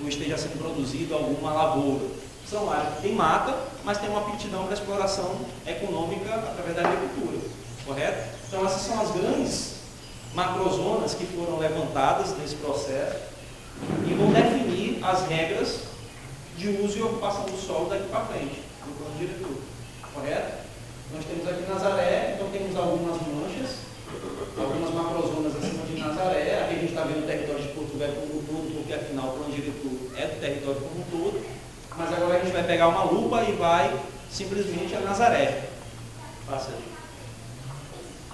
S5: ou esteja sendo produzido alguma lavoura. São áreas que tem mata, mas tem uma aptidão para exploração econômica através da agricultura, correto? Então essas são as grandes macrozonas que foram levantadas nesse processo e vão definir as regras de uso e ocupação do solo daqui para frente, no plano diretor, correto? Nós temos aqui Nazaré, então temos algumas manchas, algumas macrozonas acima de Nazaré. Aqui a gente está vendo o território de Porto Velho como um todo, porque afinal o plano diretor é do território como um todo. Mas agora a gente vai pegar uma lupa e vai simplesmente a Nazaré. Passa ali.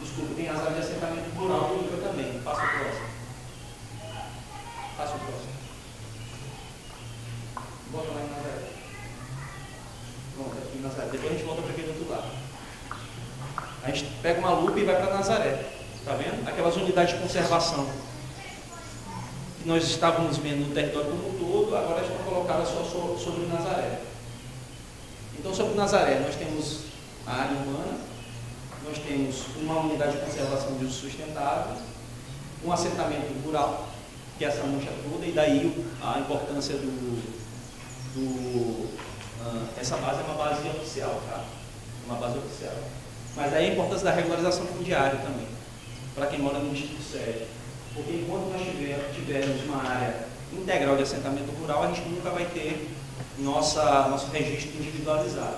S5: Desculpa, tem as áreas de assentamento rural público também. Passa o próximo. Passa o próximo. Bota lá em Nazaré. Pronto, aqui em Nazaré. Depois a gente volta para aquele outro lado. A gente pega uma lupa e vai para Nazaré. Está vendo? Aquelas unidades de conservação que nós estávamos vendo no território como um todo, agora estão colocadas só sobre Nazaré. Então, sobre Nazaré, nós temos a área urbana, nós temos uma unidade de conservação de uso sustentável, um assentamento rural, que é essa mancha toda, e daí a importância essa base é uma base oficial, tá? Uma base oficial. Mas daí a importância da regularização fundiária também, para quem mora no distrito sede. Porque enquanto nós tivermos uma área integral de assentamento rural, a gente nunca vai ter nosso registro individualizado.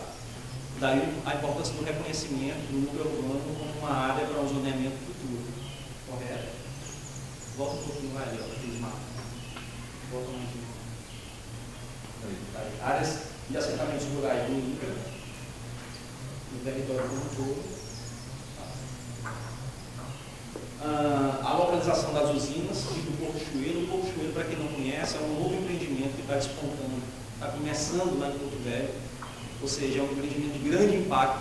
S5: Daí a importância do reconhecimento do núcleo urbano como uma área para um zoneamento futuro. Correto? Volta um pouquinho mais ali, ó, aqueles mapas. Volta um pouquinho. Áreas de assentamentos rurais do INCRA, no território como um todo. A localização das usinas e do Porto Chueiro. O Porto Chueiro, para quem não conhece, é um novo empreendimento que está despontando, está começando lá em Porto Velho, ou seja, é um empreendimento de grande impacto.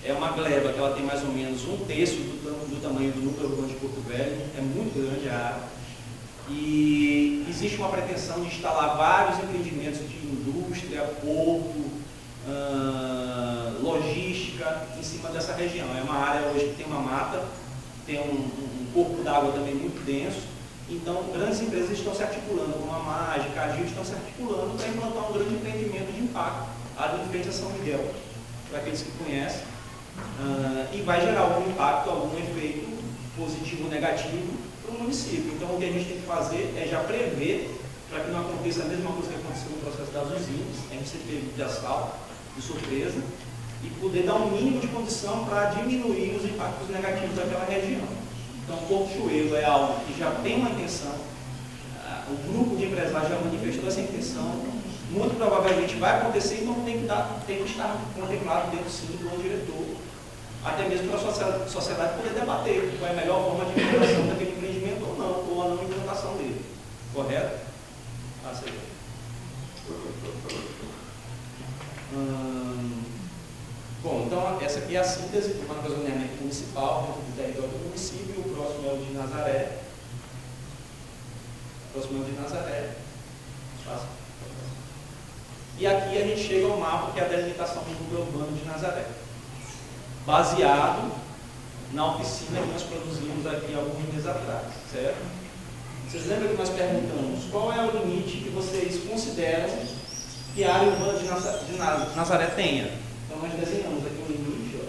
S5: É uma gleba que ela tem mais ou menos 1/3 do tamanho do núcleo urbano de Porto Velho, é muito grande a área. E existe uma pretensão de instalar vários empreendimentos de indústria, porto, logística em cima dessa região. É uma área hoje que tem uma mata, tem um corpo d'água também muito denso, então grandes empresas estão se articulando, como a Mágica, a Gil, estão se articulando para implantar um grande empreendimento de impacto ali em frente a São Miguel, para aqueles que conhecem, e vai gerar algum impacto, algum efeito positivo ou negativo para o município. Então o que a gente tem que fazer é já prever, para que não aconteça a mesma coisa que aconteceu no processo das usinas, a gente ser pego de assalto, de surpresa, e poder dar um mínimo de condição para diminuir os impactos negativos daquela região. Então, o Porto Chueiro é algo que já tem uma intenção, o grupo de empresários já manifestou essa intenção, muito provavelmente vai acontecer, então tem que estar contemplado dentro sim do plano diretor, até mesmo para a sociedade poder debater qual é a melhor forma de implantação daquele empreendimento ou não, ou a não implantação dele. Correto? Aceita. Bom, então essa aqui é a síntese do zoneamento municipal dentro do território do município. O próximo é o de Nazaré. E aqui a gente chega ao mapa que é a delimitação do núcleo urbano de Nazaré, baseado na oficina que nós produzimos aqui alguns meses atrás, certo? Vocês lembram que nós perguntamos qual é o limite que vocês consideram que a área urbana de Nazaré tenha? Então nós desenhamos aqui um limite, ó.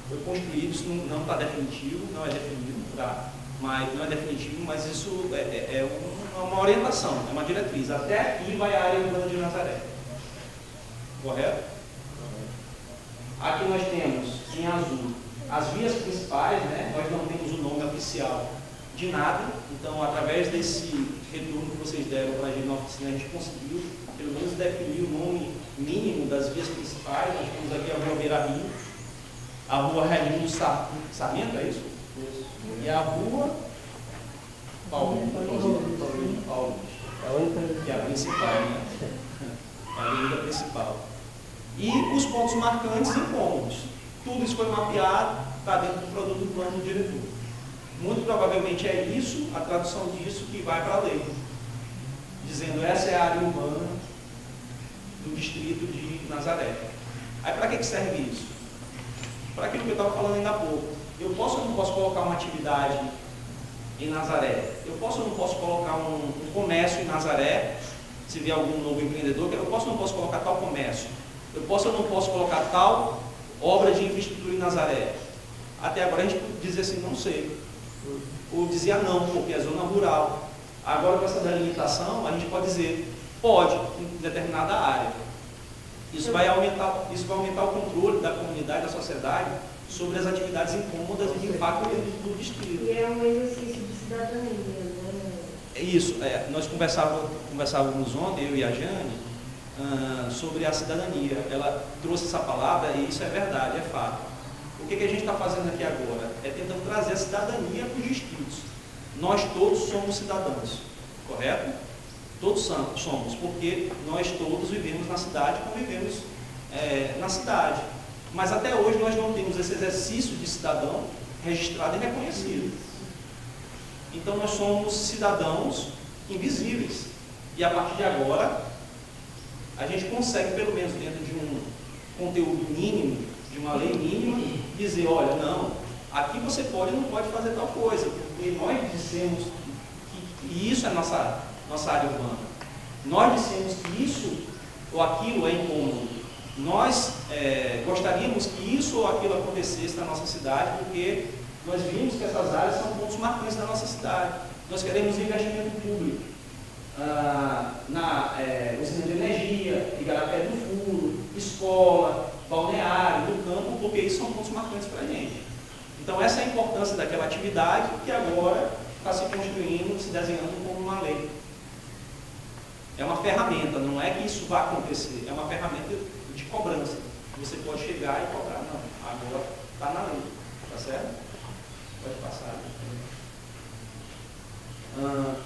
S5: Foi construído, isso não está definitivo, não é definido, tá? mas não é definitivo, mas isso é uma orientação, é uma diretriz. Até aqui vai a área urbana de Nazaré. Correto? Aqui nós temos, em azul, as vias principais, né? Nós não temos o nome oficial de nada, então através desse retorno que vocês deram para a gente na oficina, a gente conseguiu pelo menos definir o nome mínimo das vias principais. Nós temos aqui a Rua Beira Rio, a Rua Raimundo Sarmento, é isso? E a Rua Paulo, que é a principal, né? A avenida principal. E os pontos marcantes e cômodos. Tudo isso foi mapeado, está dentro do produto do plano do diretor. Muito provavelmente é isso, a tradução disso, que vai para a lei, dizendo essa é a área urbana do distrito de Nazaré. Aí para que serve isso? Para aquilo que eu estava falando ainda há pouco. Eu posso ou não posso colocar uma atividade em Nazaré? Eu posso ou não posso colocar um comércio em Nazaré? Se vier algum novo empreendedor, eu posso ou não posso colocar tal comércio? Eu posso ou não posso colocar tal obra de infraestrutura em Nazaré? Até agora a gente dizia assim, não sei. Ou dizia não, porque é zona rural. Agora com essa delimitação, a gente pode dizer, pode, em determinada área. Isso vai aumentar o controle da comunidade, da sociedade, sobre as atividades incômodas e de impacto do distrito.
S6: E é um exercício de cidadania, né?
S5: Isso, nós conversávamos ontem, eu e a Jane, sobre a cidadania. Ela trouxe essa palavra e isso é verdade, é fato. O que a gente está fazendo aqui agora? É tentando trazer a cidadania para os distritos. Nós todos somos cidadãos, correto? Todos somos, porque nós todos vivemos na cidade, convivemos na cidade. Mas até hoje nós não temos esse exercício de cidadão registrado e reconhecido. Então nós somos cidadãos invisíveis. E a partir de agora, a gente consegue, pelo menos dentro de um conteúdo mínimo, de uma lei mínima, dizer, olha, não, aqui você pode e não pode fazer tal coisa, porque nós dissemos que isso é nossa área urbana. Nós dissemos que isso ou aquilo é incômodo. Nós gostaríamos que isso ou aquilo acontecesse na nossa cidade, porque nós vimos que essas áreas são pontos marcantes da nossa cidade. Nós queremos investimento público na usina de energia, Igarapé do Furo, escola, balneário, do campo, porque isso são pontos marcantes para a gente. Então essa é a importância daquela atividade que agora está se construindo, se desenhando como uma lei. É uma ferramenta, não é que isso vai acontecer, é uma ferramenta de cobrança. Você pode chegar e cobrar, não, agora está na lei, tá certo? Pode passar.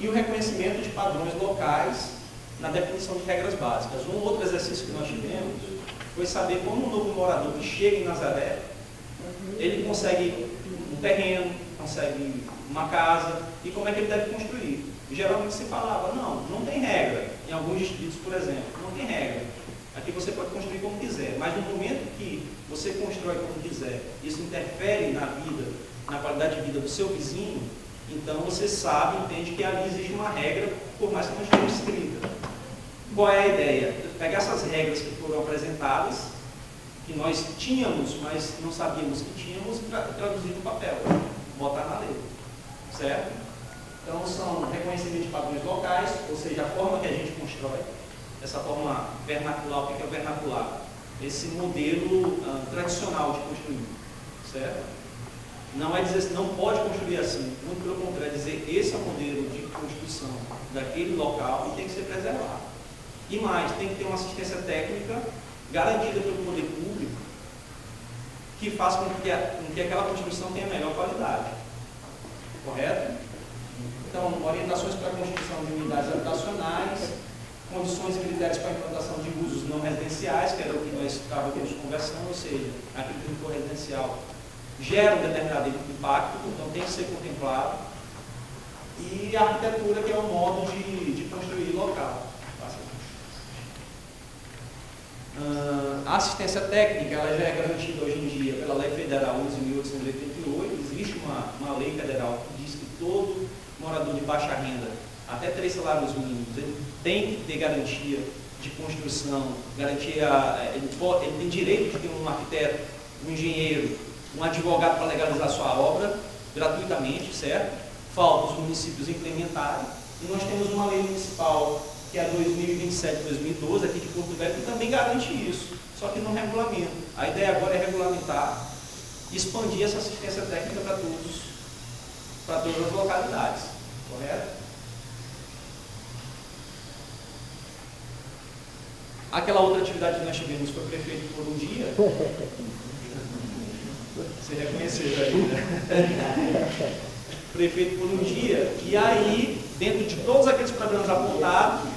S5: E o reconhecimento de padrões locais na definição de regras básicas. Um outro exercício que nós tivemos foi saber como um novo morador que chega em Nazaré, ele consegue um terreno, consegue uma casa, e como é que ele deve construir. Geralmente se falava, não tem regra. Em alguns distritos, por exemplo, não tem regra. Aqui você pode construir como quiser, mas no momento que você constrói como quiser, isso interfere na vida, na qualidade de vida do seu vizinho, então você sabe, entende que ali existe uma regra, por mais que não esteja escrita. Qual é a ideia? Pegar essas regras que foram apresentadas, que nós tínhamos, mas não sabíamos que tínhamos, e traduzir no papel, botar na lei. Certo? Então são reconhecimento de padrões locais, ou seja, a forma que a gente constrói, essa forma vernacular. O que é o vernacular? Esse modelo tradicional de construir. Certo? Não é dizer, não pode construir assim, muito pelo contrário, é dizer esse é o modelo de construção daquele local e tem que ser preservado. E mais, tem que ter uma assistência técnica garantida pelo poder público que faça com que aquela construção tenha a melhor qualidade. Correto? Então, orientações para a construção de unidades habitacionais, condições e critérios para a implantação de usos não residenciais, que era o que nós estávamos conversando, ou seja, aquilo que for residencial gera um determinado impacto, então tem que ser contemplado. E a arquitetura, que é o modo de construir local. A assistência técnica ela já é garantida hoje em dia pela Lei Federal 11.888. Existe uma lei federal que diz que todo morador de baixa renda, até 3 salários mínimos, ele tem que ter garantia de construção, ele tem direito de ter um arquiteto, um engenheiro, um advogado para legalizar sua obra gratuitamente, certo? falta os municípios implementarem, e nós temos uma lei municipal, que é a 2027-2012, aqui de Porto Velho, que também garante isso, só que no regulamento. A ideia agora é regulamentar, expandir essa assistência técnica para todas as localidades, correto? Aquela outra atividade que nós tivemos foi prefeito por um dia. Você reconheceu aí, né? Prefeito por um dia, e aí, dentro de todos aqueles problemas apontados,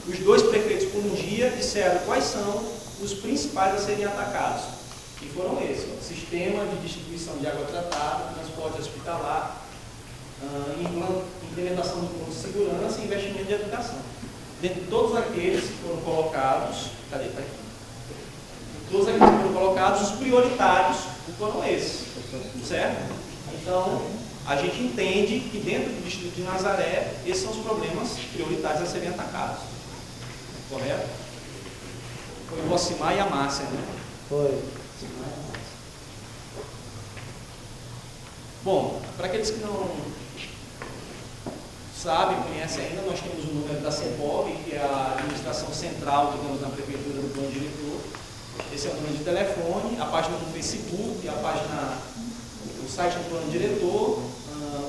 S5: os 2 prefeitos por um dia disseram quais são os principais a serem atacados. E foram esses: ó, sistema de distribuição de água tratada, transporte hospitalar, implementação do plano de segurança e investimento de educação. Dentre todos aqueles que foram colocados, todos aqueles que foram colocados, os prioritários foram esses, certo? Então, a gente entende que dentro do distrito de Nazaré, esses são os problemas prioritários a serem atacados. Correto? Foi o Ocimar e a Márcia, né?
S3: Foi.
S5: Bom, para aqueles que não sabem, conhecem ainda, nós temos o número da CEPOB, que é a administração central que temos na prefeitura do plano diretor. Esse é o número de telefone, a página do Facebook, o site do plano diretor,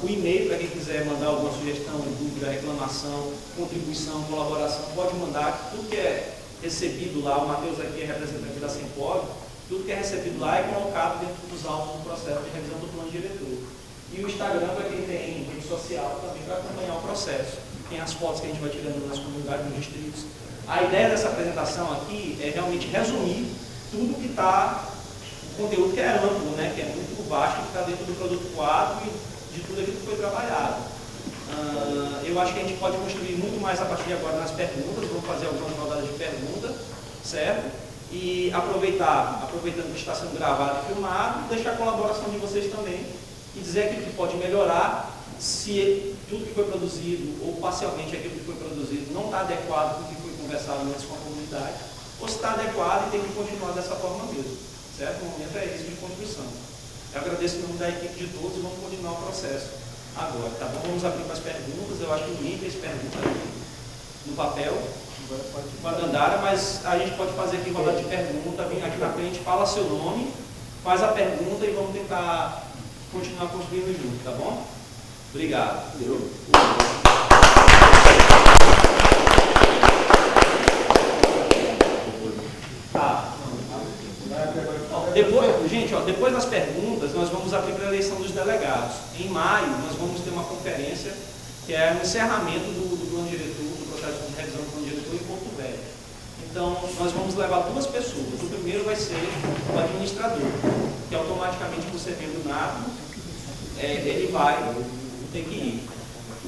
S5: o e-mail para quem quiser mandar alguma sugestão, dúvida, reclamação, contribuição, colaboração, pode mandar. Tudo que é recebido lá, o Matheus aqui é representante da CEPOB, tudo que é recebido lá é colocado dentro dos autos do processo de revisão do plano diretor. E o Instagram para quem tem rede social também para acompanhar o processo. Tem as fotos que a gente vai tirando nas comunidades, nos distritos. A ideia dessa apresentação aqui é realmente resumir tudo que está, o conteúdo que é amplo, né, que é muito vasto, que está dentro do produto 4 e de tudo aquilo que foi trabalhado. Eu acho que a gente pode construir muito mais a partir de agora nas perguntas, vou fazer algumas rodadas de pergunta, certo? E aproveitando que está sendo gravado e filmado, deixar a colaboração de vocês também e dizer aquilo que pode melhorar, se tudo que foi produzido, ou parcialmente aquilo que foi produzido, não está adequado com o que foi conversado antes com a comunidade, ou se está adequado e tem que continuar dessa forma mesmo, certo? O momento é esse de contribuição. Eu agradeço em nome da equipe de todos e vamos continuar o processo agora, tá bom? Vamos abrir para as perguntas. Eu acho que ninguém fez pergunta no papel com a Dandara, mas a gente pode fazer aqui rodada de pergunta, vem aqui na frente, fala seu nome, faz a pergunta e vamos tentar continuar construindo junto, tá bom? Obrigado. Depois das perguntas, nós vamos abrir para a eleição dos delegados. Em maio, nós vamos ter uma conferência que é o encerramento do plano diretor, do processo de revisão do plano diretor em Porto Velho. Então, nós vamos levar 2 pessoas. O primeiro vai ser o administrador, que automaticamente, por ser membro do NAP, ele vai ter que ir.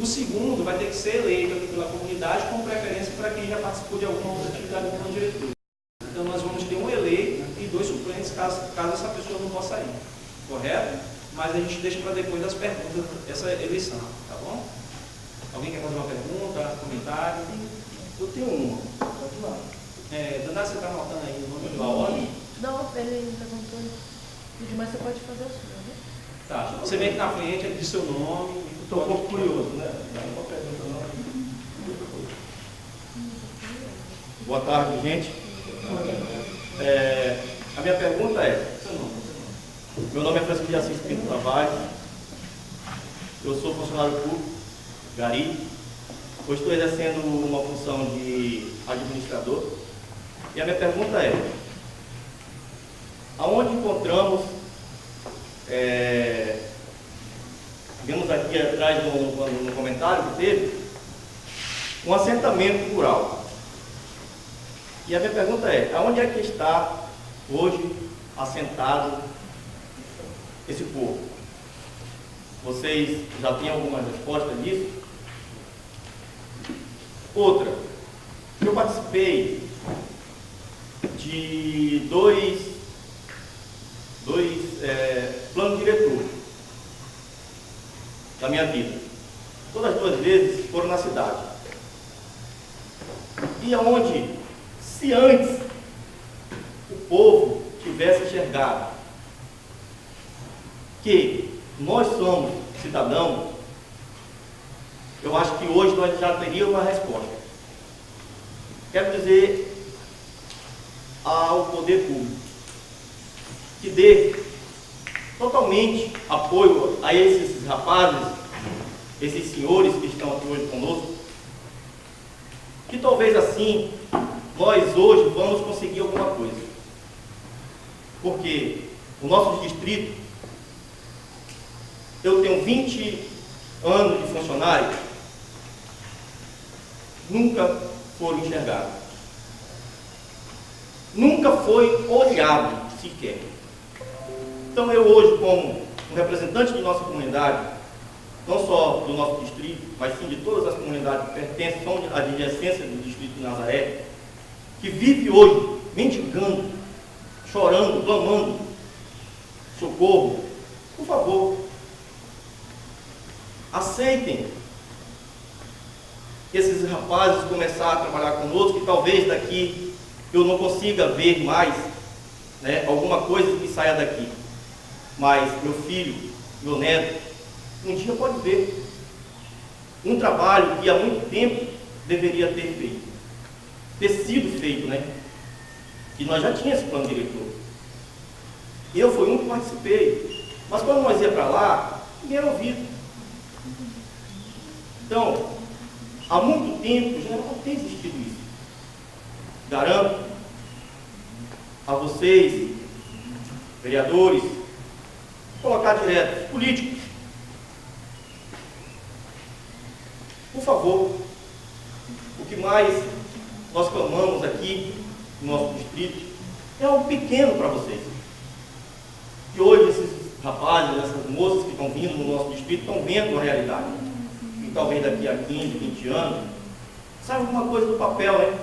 S5: O segundo vai ter que ser eleito aqui pela comunidade, com preferência para quem já participou de alguma outra atividade do plano diretor. Então, nós vamos ter um eleito e 2 suplentes, caso essa pessoa não possa ir. Correto? Mas a gente deixa para depois das perguntas essa eleição, tá bom? Alguém quer fazer uma pergunta, comentário?
S3: Eu tenho uma. Pode lá.
S5: Dandara, você está anotando aí o nome da ordem?
S6: Não, ele levantou e pediu, mas você pode fazer a sua, né?
S5: Tá. Você vem aqui na frente, diz seu nome.
S3: Estou um pouco curioso, né?
S7: Boa tarde, gente. A minha pergunta é:
S5: Seu nome.
S7: meu nome é Francisco de Assis Pinto Tavares, eu sou funcionário público, Gari, eu estou exercendo uma função de administrador, e a minha pergunta é: aonde encontramos, vemos aqui atrás no comentário que teve, um assentamento rural. E a minha pergunta é: aonde é que está hoje assentado esse povo? Vocês já têm alguma resposta disso? Outra, eu participei de dois planos diretores da minha vida. Todas as 2 vezes foram na cidade. E aonde, se antes o povo tivesse enxergado que nós somos cidadãos eu acho que hoje nós já teríamos uma resposta. Quero dizer ao poder público que dê totalmente apoio a esses rapazes, esses senhores que estão aqui hoje conosco, que talvez assim nós hoje vamos conseguir alguma coisa. Porque o nosso distrito, eu tenho 20 anos de funcionário, nunca foram enxergados. Nunca foi olhado sequer. Então eu hoje, como um representante de nossa comunidade, não só do nosso distrito, mas sim de todas as comunidades que pertencem à adjacência do distrito de Nazaré, que vive hoje mendigando, chorando, clamando socorro, por favor, aceitem esses rapazes começar a trabalhar conosco, que talvez daqui eu não consiga ver mais, né, alguma coisa que saia daqui, mas meu filho, meu neto, um dia pode ver um trabalho que há muito tempo deveria ter sido feito, né? E nós já tínhamos esse plano diretor. Eu fui um que participei, mas quando nós ia para lá, ninguém era ouvido. Então, há muito tempo já não tem existido isso. Garanto a vocês, vereadores, colocar direto, políticos, por favor, o que mais nós clamamos aqui no nosso distrito é algo pequeno para vocês. Que hoje esses rapazes, essas moças que estão vindo no nosso distrito estão vendo a realidade. E talvez daqui a 15, 20 anos, saia alguma coisa do papel, né?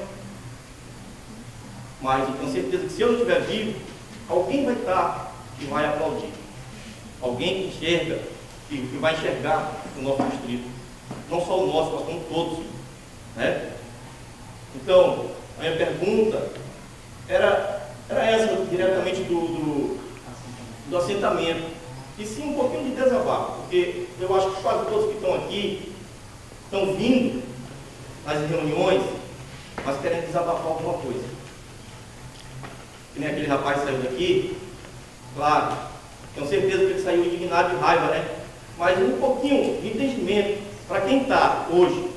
S7: Mas eu tenho certeza que se eu não estiver vivo, alguém vai estar e vai aplaudir. Alguém que enxerga, que vai enxergar o nosso distrito. Não só o nosso, mas como todos, né? Então, a minha pergunta era essa, diretamente do assentamento, e sim um pouquinho de desabafo, porque eu acho que quase todos que estão aqui estão vindo nas reuniões, mas querem desabafar alguma coisa. Que nem aquele rapaz que saiu daqui, claro, tenho certeza que ele saiu indignado de raiva, né? Mas um pouquinho de entendimento para quem está hoje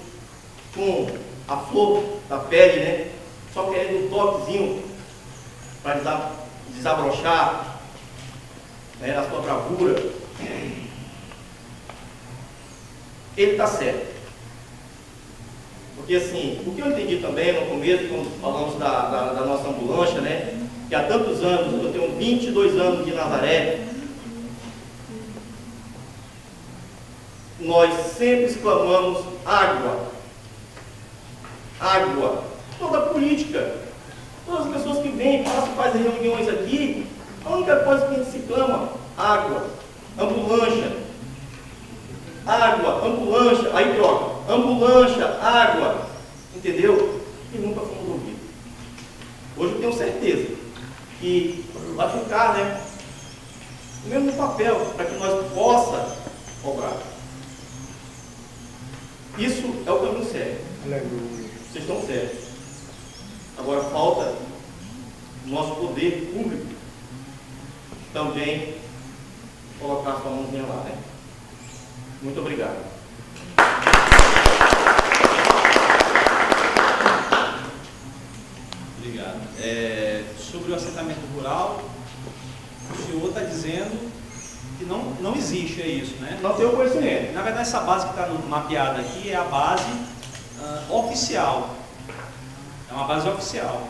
S7: com a flor da pele, né? Só querendo um toquezinho para desabrochar, né, a sua bravura. Ele está certo. Porque assim, o que eu entendi também no começo, quando falamos da nossa ambulância, né? Que há tantos anos, eu tenho 22 anos de Nazaré, nós sempre exclamamos água, água. Toda a política, todas as pessoas que vêm, fazem reuniões aqui, a única coisa que a gente se clama, água, ambulância, água, ambulância, aí troca, ambulância, água, entendeu? E nunca fomos ouvidos. Hoje eu tenho certeza que vai ficar, né, o mesmo papel, para que nós possa cobrar. Isso é o caminho certo. Vocês estão certos. Agora falta o nosso poder público também colocar a sua mãozinha lá, né? Muito obrigado.
S5: Obrigado. Sobre o assentamento rural, o senhor está dizendo que não existe, é isso, né?
S7: Não tenho conhecimento.
S5: Na verdade, essa base que está mapeada aqui é a base oficial. É uma base oficial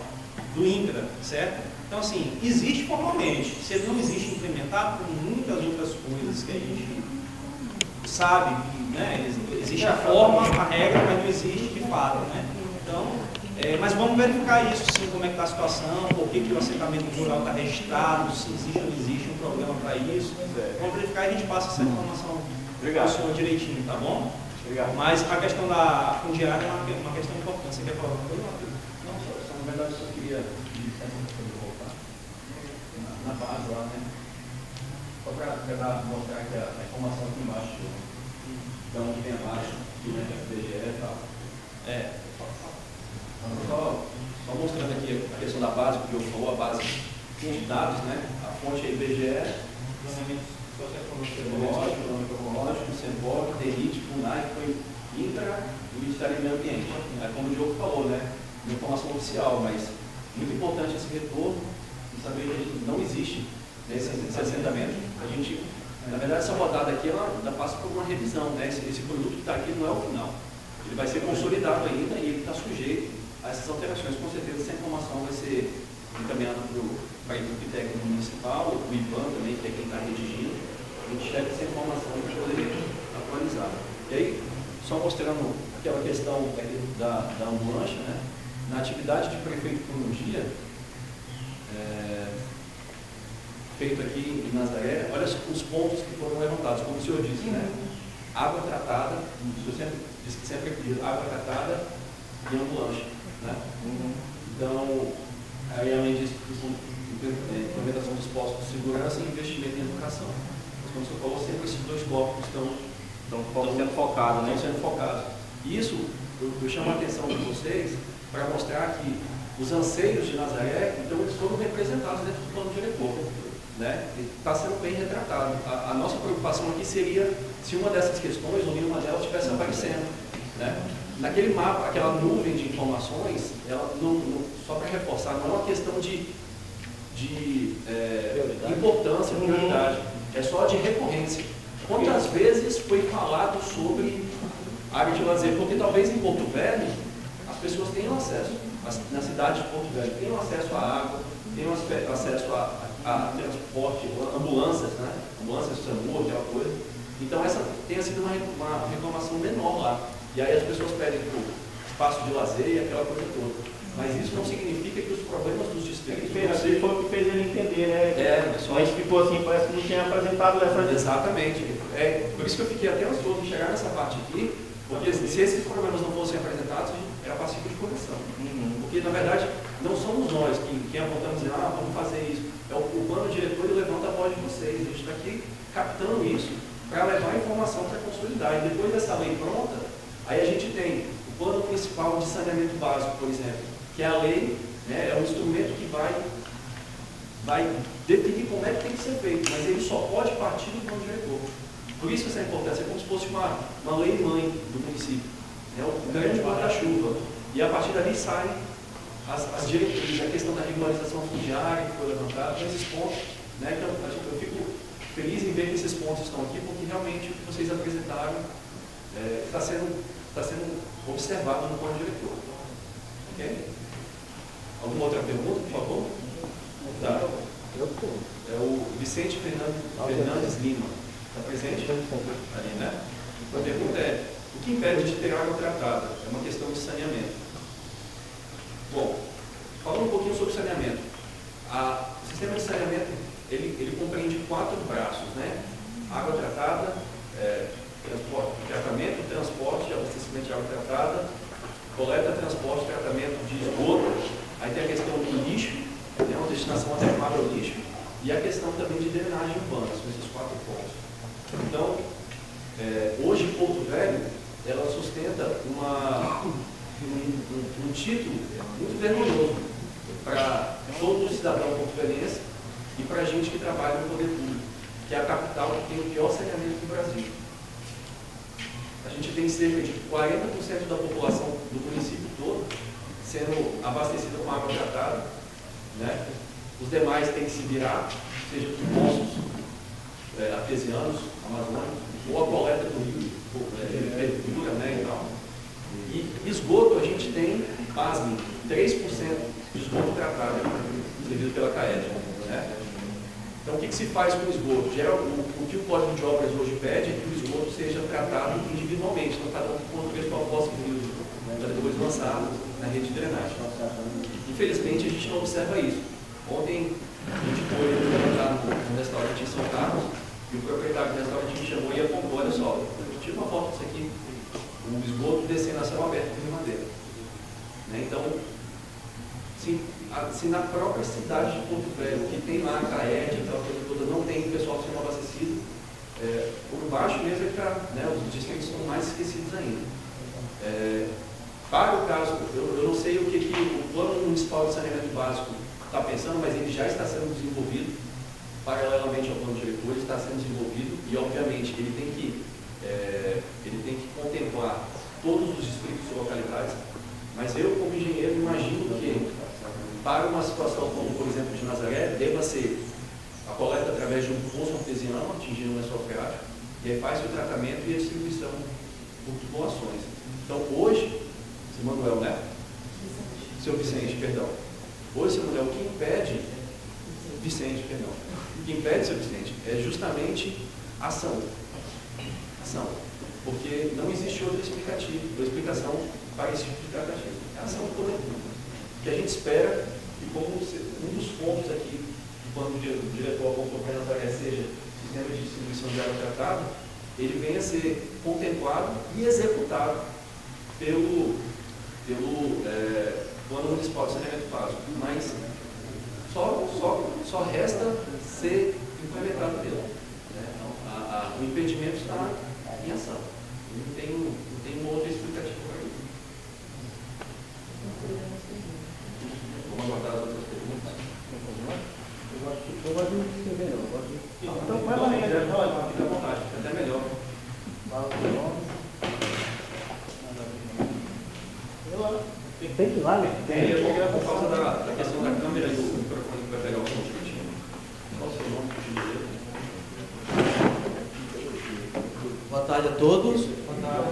S5: do INCRA, certo? Então, assim, existe formalmente. Se ele não existe implementado, como muitas outras coisas que a gente sabe, né? Existe a forma, a regra, mas não existe de fato, né? Então, mas vamos verificar isso, sim, como é que está a situação, por que o assentamento rural está registrado, se existe ou não existe um programa para isso. Vamos verificar e a gente passa essa informação para o senhor direitinho, tá bom?
S7: Obrigado.
S5: Mas a questão da fundiária é uma questão importante. Você quer falar alguma coisa?
S1: Não, só, na verdade, eu só queria pedir licença para poder voltar na base lá, né? Só para mostrar que a informação aqui embaixo, então, onde tem abaixo, né? IBGE, ecológico, CEPOC, DENIT, FUNAI, que foi intra do Ministério do Meio Ambiente. É como o Diogo falou, né? Uma informação oficial, mas muito importante esse retorno e saber que não existe esse assentamento. A gente, na verdade, essa rodada aqui ela passa por uma revisão, né? Esse produto que está aqui não é o final. Ele vai ser consolidado ainda e ele está sujeito a essas alterações. Com certeza essa informação vai ser encaminhada para a equipe técnica municipal, o IBAN também, que é quem está redigindo. A gente checa essa informação para poder atualizar. E aí, só mostrando aquela questão da ambulância, né? Na atividade de prefeitura, feito aqui em Nazaré, olha os pontos que foram levantados, como o senhor disse, né? Água tratada, o senhor sempre disse que sempre pediu água tratada e ambulância, né? Então, aí além disso, implementação dos postos de segurança e investimento em educação. Mas, como o senhor falou, sempre esses dois tópicos estão sendo focados, né? Estão sendo focados. E isso, eu chamo a atenção de vocês para mostrar que os anseios de Nazaré, então, eles foram representados dentro do plano diretor, né? Está sendo bem retratado. A nossa preocupação aqui seria se uma dessas questões, ou nenhuma delas, estivesse aparecendo, né? Naquele mapa, aquela nuvem de informações, ela só para reforçar, não é uma questão de importância, prioridade, é só de recorrência. Quantas vezes foi falado sobre área de lazer? Porque talvez em Porto Velho as pessoas tenham acesso, na cidade de Porto Velho, tenham acesso à água, tenham acesso a transporte, ambulâncias, né? Ambulâncias, SAMU, aquela coisa. Então essa tenha sido uma reclamação menor lá. E aí as pessoas pedem espaço de lazer e aquela coisa toda. Mas isso não significa que os problemas dos distritos...
S7: Foi o que fez ele entender, né? Mas ficou assim, parece que não tinha apresentado essa...
S1: Exatamente. Por isso que eu fiquei até ansioso de chegar nessa parte aqui, porque se esses problemas não fossem apresentados, era passivo de correção. Porque, na verdade, não somos nós que apontamos e vamos fazer isso. É o plano diretor e levanta a voz de vocês. A gente está aqui captando isso para levar a informação para consolidar. E depois dessa lei pronta, aí a gente tem o plano municipal de saneamento básico, por exemplo, que é a lei, né, é um instrumento que vai definir como é que tem que ser feito, mas ele só pode partir do plano diretor. Por isso essa importância, é como se fosse uma lei mãe do município, né, o grande guarda-chuva. E a partir dali saem as diretrizes, a questão da regularização fundiária que foi levantada, esses pontos, né, então eu fico feliz em ver que esses pontos estão aqui, porque realmente o que vocês apresentaram está sendo observado no plano diretor. Ok? Alguma outra pergunta, por favor? Tá. É o Vicente Fernandes Lima. Está presente? Ali, né? A pergunta é: o que impede de ter água tratada? É uma questão de saneamento. Bom, falando um pouquinho sobre saneamento. O sistema de saneamento, ele compreende 4 braços, né? Água tratada, tratamento, transporte, abastecimento de água tratada, coleta, transporte, tratamento de esgoto, aí tem a questão do lixo, né, uma destinação adequada ao lixo, e a questão também de drenagem urbana, são esses 4 pontos. Então, hoje Porto Velho, ela sustenta um título muito vergonhoso para todo cidadão porto-velhense e para a gente que trabalha no poder público, que é a capital que tem o pior saneamento do Brasil. A gente tem cerca de 40% da população do município todo sendo abastecida com água tratada, né? Os demais têm que se virar, seja por poços artesianos, amazônicos, ou a coleta do rio, prefeitura, né, e tal. E esgoto a gente tem, pasmem, 3% de esgoto tratado, servido pela CAED, né? Então, o que se faz com o esgoto? O que o Código de Obras hoje pede é que o esgoto seja tratado individualmente, então cada um com o pessoal posse de para depois lançado na rede de drenagem. Infelizmente, a gente não observa isso. Ontem, a gente foi levantar no restaurante em São Carlos e o proprietário do restaurante me chamou e apontou: olha só, eu tive uma foto disso aqui, o esgoto descendo a céu aberto de madeira. Né? Então, se na própria cidade de Porto Velho, que tem lá a CAED, aquela coisa toda, não tem o pessoal sendo abastecido, por baixo mesmo é que né, os distritos são mais esquecidos ainda. Para o caso, eu não sei o que o Plano Municipal de Saneamento Básico está pensando, mas ele já está sendo desenvolvido paralelamente ao plano diretor, ele está sendo desenvolvido e, obviamente, ele tem que contemplar todos os distritos e localidades, mas eu, como engenheiro, imagino que, para uma situação como, por exemplo, de Nazaré, deva ser a coleta através de um poço artesiano, atingindo o lençol freático, e aí faz o tratamento e a distribuição por tubulações. Então, hoje, seu Manuel, né? Seu Vicente, perdão. Hoje, seu Manuel, o que impede, Vicente, perdão, o que impede, seu Vicente, é justamente a ação. Ação. Porque não existe outra explicação para esse tipo de tratativa. É a ação do poder público. O que a gente espera, e como um dos pontos aqui, quando o diretor apontou para a Nazaré seja sistema de distribuição de água tratada, ele venha a ser contemplado e executado pelo Plano Municipal de Saneamento Básico. Mas só resta ser implementado mesmo. O impedimento está em ação. Não tem uma outra explicativa para isso. Vamos aguardar as outras perguntas.
S3: Eu gosto de escrever, não. Eu gosto de...
S1: Então, vai lá, fica à vontade, fica até melhor.
S3: Tem que ir lá, né?
S1: Tem, eu vou ver por causa da questão da câmera e do microfone que vai pegar o som direitinho. Qual o seu nome, por gentileza?
S8: Boa tarde a todos.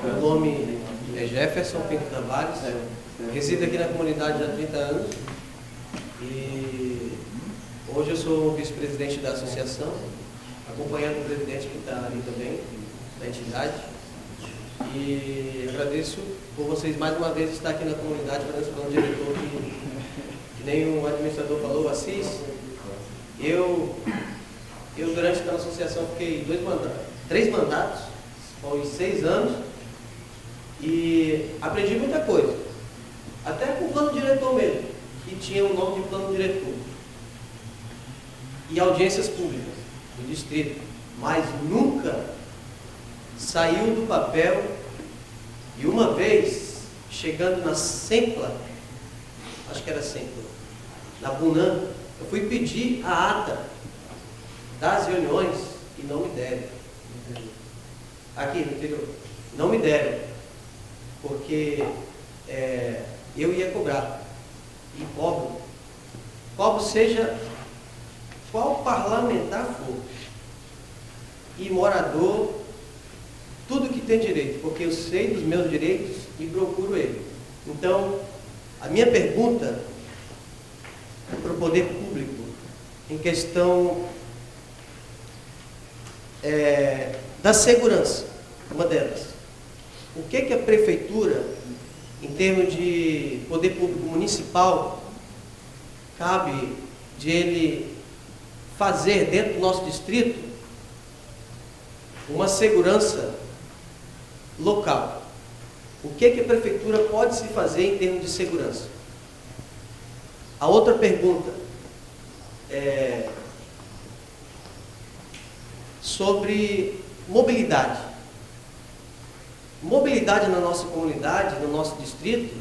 S8: Meu nome é Jefferson Pinto Tavares. Resido aqui na comunidade há 30 anos. E hoje eu sou o vice-presidente da associação, acompanhando o presidente que está ali também, da entidade. E agradeço por vocês mais uma vez estar aqui na comunidade, fazendo esse plano diretor que nem o administrador falou, o Assis. Eu durante a associação fiquei 3 mandatos, foi 6 anos, e aprendi muita coisa. Até com o plano diretor mesmo, que tinha o nome de plano diretor. E audiências públicas do distrito, mas nunca saiu do papel. E uma vez, chegando na Sempla, acho que era Sempla, na Bunã, eu fui pedir a ata das reuniões e não me deram. Aqui no interior, não me deram, porque eu ia cobrar, e cobro seja qual parlamentar for, e morador, tudo que tem direito, porque eu sei dos meus direitos e procuro ele. Então, a minha pergunta para o poder público, em questão da segurança, uma delas. O que a prefeitura, em termos de poder público municipal, cabe de ele fazer dentro do nosso distrito uma segurança local? O que a prefeitura pode se fazer em termos de segurança? A outra pergunta é sobre mobilidade. Mobilidade na nossa comunidade, no nosso distrito,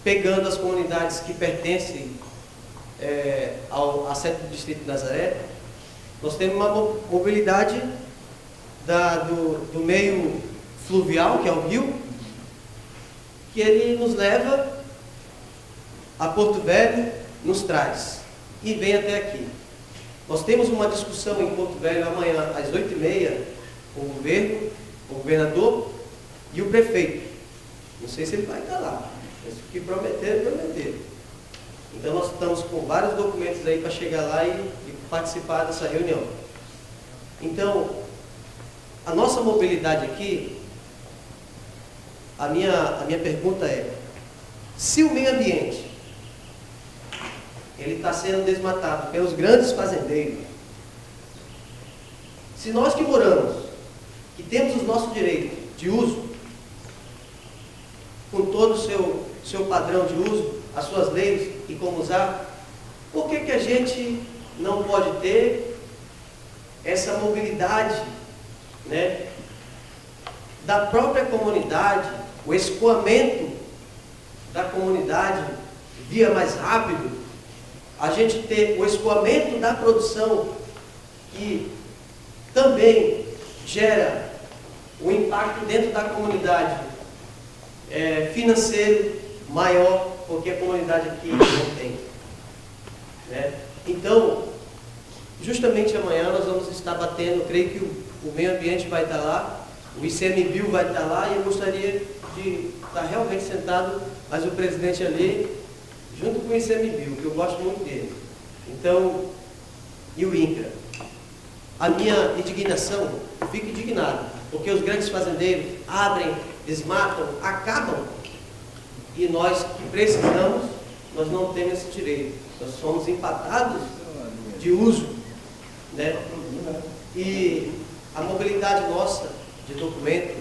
S8: pegando as comunidades que pertencem à sede do distrito de Nazaré, nós temos uma mobilidade do meio fluvial, que é o rio, que ele nos leva a Porto Velho, nos traz e vem até aqui. Nós temos uma discussão em Porto Velho amanhã às 8h30 com o governo, o governador e o prefeito. Não sei se ele vai estar lá, mas o que prometeram. Então nós estamos com vários documentos aí para chegar lá e participar dessa reunião. Então, a nossa mobilidade aqui, a minha pergunta é: se o meio ambiente ele está sendo desmatado pelos grandes fazendeiros, se nós que moramos, que temos os nossos direitos de uso, com todo o seu padrão de uso, as suas leis e como usar, por que a gente não pode ter essa mobilidade, né, da própria comunidade, o escoamento da comunidade via mais rápido, a gente ter o escoamento da produção, que também gera um impacto dentro da comunidade financeiro maior, porque a comunidade aqui não tem. Né? Então, justamente amanhã nós vamos estar batendo, creio que o meio ambiente vai estar lá, o ICMBio vai estar lá, e eu gostaria de estar realmente sentado, mas o presidente ali, junto com o ICMBio, que eu gosto muito dele. Então, e o INCRA. A minha indignação, eu fico indignado, porque os grandes fazendeiros abrem, desmatam, acabam, e nós que precisamos, nós não temos esse direito. Nós somos empatados de uso, né? E a mobilidade nossa de documento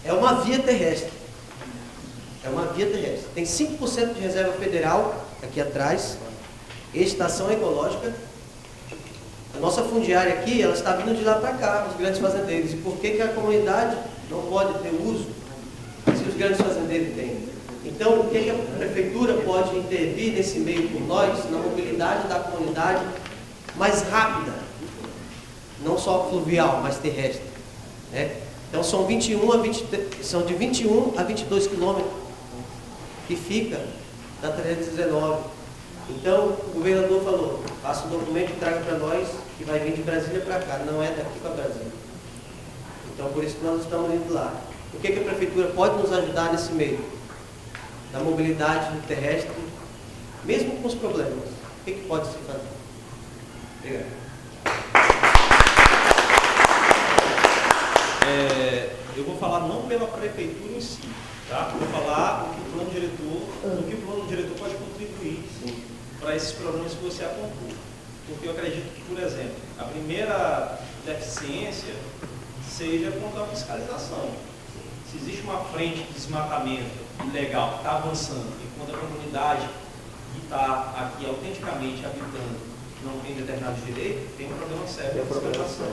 S8: é uma via terrestre. É uma via terrestre. Tem 5% de reserva federal aqui atrás, estação ecológica. A nossa fundiária aqui, ela está vindo de lá para cá, os grandes fazendeiros. E por que a comunidade não pode ter uso se os grandes fazendeiros têm? Então, o que a prefeitura pode intervir nesse meio por nós, na mobilidade da comunidade mais rápida, não só fluvial, mas terrestre, né? Então, são de 21 a 22 quilômetros que fica da 319. Então, o governador falou, faça um documento e traga para nós, que vai vir de Brasília para cá, não é daqui para Brasília. Então, por isso que nós estamos indo lá. O que a prefeitura pode nos ajudar nesse meio? Da mobilidade terrestre, mesmo com os problemas. O que pode se fazer? Obrigado.
S5: Eu vou falar não pela prefeitura em si, tá? Vou falar o que o plano diretor pode contribuir para esses problemas que você apontou. Porque eu acredito que, por exemplo, a primeira deficiência seja quanto à fiscalização. Se existe uma frente de desmatamento ilegal que está avançando, e quando a comunidade que está aqui autenticamente habitando não tem determinados direitos, tem um problema sério de fiscalização.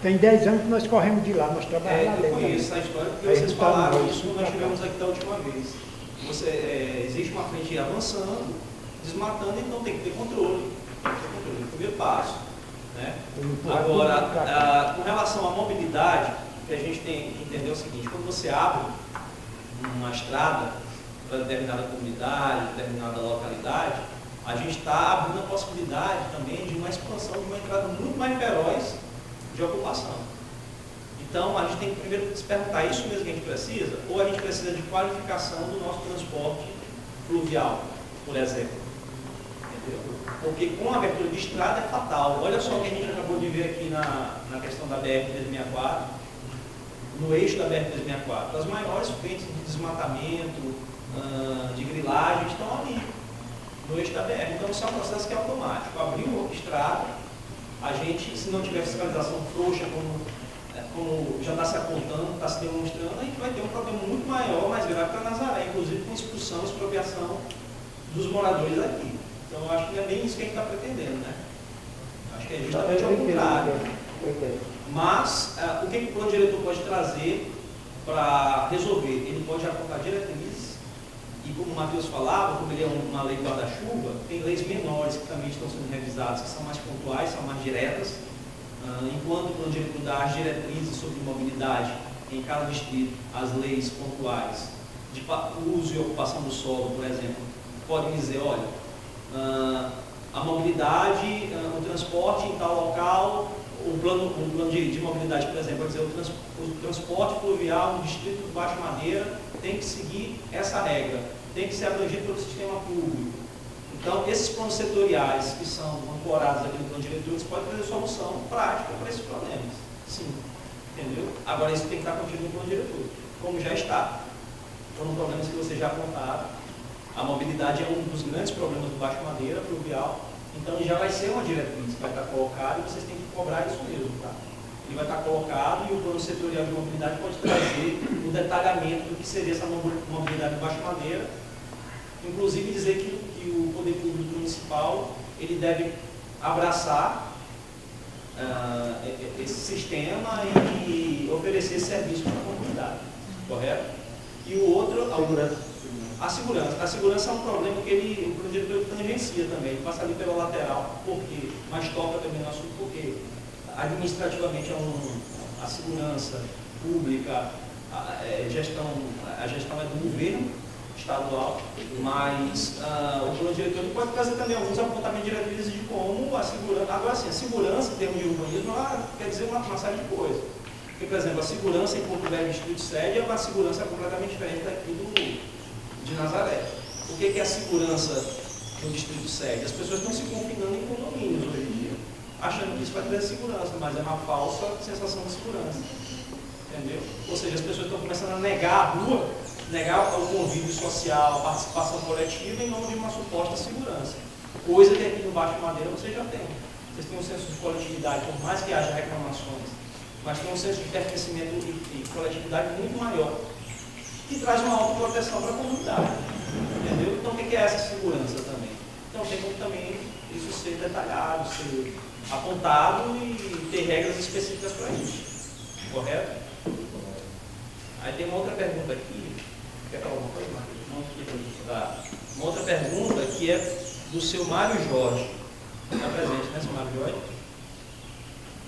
S9: Tem 10 anos que nós corremos de lá, nós trabalhamos lá dentro.
S5: Eu conheço essa história porque vocês falaram isso quando nós estivemos aqui da última vez. Existe uma frente avançando, desmatando, então tem que ter controle. Tem que ter controle, o primeiro passo. Né? Agora, com relação à mobilidade, o que a gente tem que entender é o seguinte: quando você abre uma estrada para determinada comunidade, determinada localidade, a gente está abrindo a possibilidade também de uma expansão, de uma entrada muito mais feroz de ocupação. Então, a gente tem que primeiro se perguntar, isso mesmo que a gente precisa? Ou a gente precisa de qualificação do nosso transporte fluvial, por exemplo? Entendeu? Porque com a abertura de estrada é fatal. Olha só o que a gente acabou de ver aqui na questão da BR-364, no eixo da BR-364. As maiores frentes de desmatamento, de grilagem, estão ali, no eixo da BR. Então, isso é um processo que é automático. Abriu uma estrada, a gente, se não tiver fiscalização frouxa, como já está se apontando, está se demonstrando, a gente vai ter um problema muito maior, mais grave para Nazaré, inclusive com expulsão, expropriação dos moradores aqui. Então, eu acho que não é bem isso que a gente está pretendendo, né? Acho que é justamente ao contrário. Mas, o que o plano diretor pode trazer para resolver? Ele pode apontar diretrizes, e como o Matheus falava, como ele é uma lei guarda-chuva, tem leis menores que também estão sendo revisadas, que são mais pontuais, são mais diretas, enquanto o plano diretor dá as diretrizes sobre mobilidade em cada distrito, as leis pontuais de uso e ocupação do solo, por exemplo, podem dizer, olha, a mobilidade, o transporte em tal local, o plano de mobilidade, por exemplo, pode dizer, o transporte fluvial no distrito do Baixo Madeira tem que seguir essa regra, tem que ser abrangido pelo sistema público. Então, esses planos setoriais que são ancorados aqui no plano diretor, eles podem trazer solução prática para esses problemas. Sim, entendeu? Agora, isso tem que estar contido no plano diretor, como já está. Foram problemas que vocês já apontaram. A mobilidade é um dos grandes problemas do Baixo Madeira, fluvial. Então, já vai ser uma diretriz que vai estar colocada e vocês têm que cobrar isso mesmo, tá? Ele vai estar colocado e o plano setorial de mobilidade pode trazer o detalhamento do que seria essa mobilidade do Baixo Madeira, inclusive dizer que o poder público municipal ele deve abraçar esse sistema e oferecer serviço para a comunidade, correto? E o outro, A segurança é um problema que o plano diretor tangencia também, ele passa ali pela lateral, por quê? Mas toca também no assunto, porque administrativamente a segurança pública, a gestão é do governo estadual, mas o plano diretor pode trazer também alguns apontamentos diretrizes de como a segurança. Agora sim, a segurança em termos de urbanismo quer dizer uma série de coisas. Porque, por exemplo, a segurança em Porto Velho, Distrito Sede, é uma segurança completamente diferente daqui de Nazaré. O que é a segurança no Distrito Sede? As pessoas estão se confinando em condomínios hoje em dia, achando que isso vai trazer segurança, mas é uma falsa sensação de segurança. Entendeu? Ou seja, as pessoas estão começando a negar a rua, negar o convívio social, a participação coletiva em nome de uma suposta segurança. Coisa que aqui no Baixo Madeira vocês já têm. Vocês têm um senso de coletividade, por mais que haja reclamações, mas tem um senso de pertencimento e coletividade muito maior, que traz uma autoproteção para a comunidade. Entendeu? Então, o que é essa segurança também? Então, tem como também isso ser detalhado, ser apontado e ter regras específicas para isso. Correto? Aí tem uma outra pergunta aqui. Quer falar alguma coisa, Marcos? Tá. Uma outra pergunta que é do seu Mário Jorge. Está presente, né, seu Mário Jorge?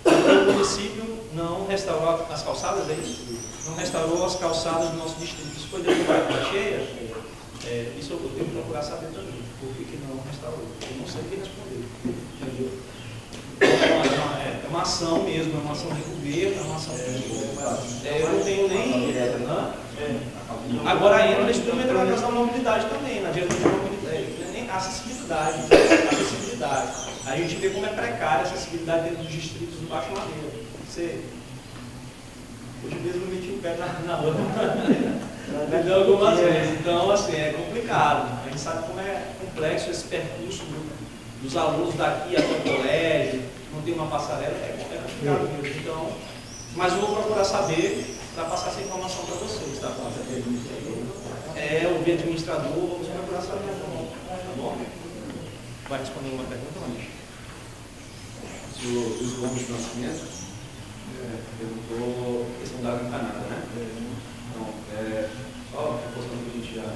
S5: O município não restaurou as calçadas, é isso? Não restaurou as calçadas do nosso distrito. Isso foi devido à cheia? Isso eu tenho que procurar saber também. Por que não restaurou? Eu não sei o que responder. Entendeu? É uma ação mesmo, é uma ação de governo, é uma ação de eu não tenho nem. Agora entra na instrumentalização da mobilidade também, na direção de mobilidade, nem acessibilidade. A gente vê como é precária a acessibilidade dentro dos distritos do Baixo Madeira. Hoje mesmo eu meti o pé na rua algumas vezes, então assim, é complicado. A gente sabe como é complexo esse percurso dos alunos daqui até o colégio, não tem uma passarela, é complicado mesmo. Então, mas eu vou procurar saber para passar essa informação para vocês, tá? O administrador, vamos procurar saber, tá bom? Vai responder uma pergunta, Manis?
S1: Se o Luiz Gomes de Nascimento perguntou a questão da água encanada, né? Então, só postando que a gente já,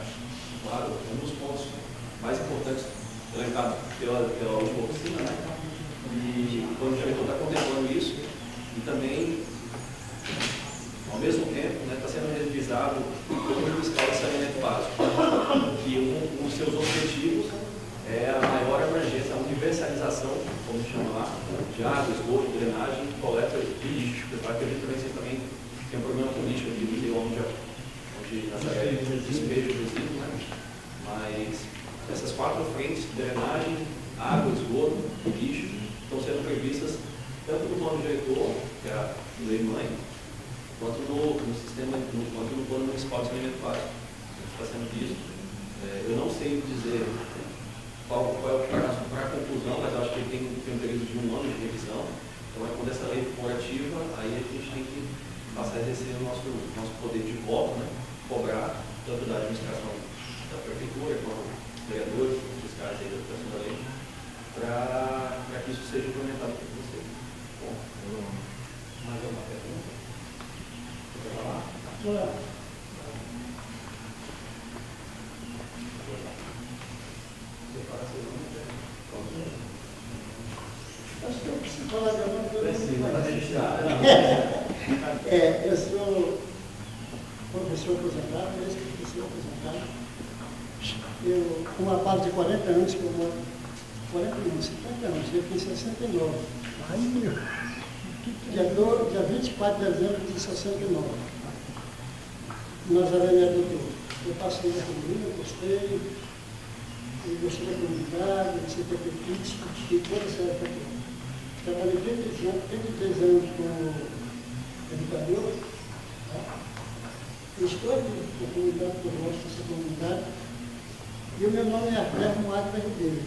S1: claro, um dos pontos mais importantes elencado pela última oficina, né? E o plano diretor está contemplando isso e também, ao mesmo tempo, né, está sendo revisado o plano fiscal de saneamento básico, que um dos seus objetivos é a maior abrangência, a universalização, como se chama lá, de água, esgoto, drenagem, coleta de lixo. Eu acredito também que você também tem um problema político de nível onde Nazaré despejo dos rios, né? Mas essas 4 frentes, drenagem, água, esgoto e lixo, estão sendo previstas tanto no plano diretor, que é a lei mãe, quanto no sistema, quanto no plano municipal de saneamento básico. Está sendo visto. Eu não sei dizer qual é o prazo para a conclusão, mas acho que ele tem um período de 1 ano de revisão. Então, quando essa lei for ativa, aí a gente tem que passar a exercer o nosso poder de voto, né? Cobrar tanto da administração da prefeitura, quanto dos vereadores, fiscais aí da aplicação da lei, para que isso seja implementado por vocês. Bom, mais alguma pergunta? Quer falar?
S10: Acho que eu preciso falar de alguma coisa. Eu sou professor aposentado, ex-professor aposentado. Eu, com uma base de 40 anos que eu moro, 40 anos, 50 anos, eu fiz 69. Dia 24 de dezembro de 69. Nazaré me adotou. Eu passei na comunidade, gostei. Eu gostei da comunidade, de ser crítico, de toda essa época. Trabalhei 33 anos como educador. Estou aqui na comunidade, porque eu gosto dessa comunidade. E o meu nome é Arthur Moado Ribeiro.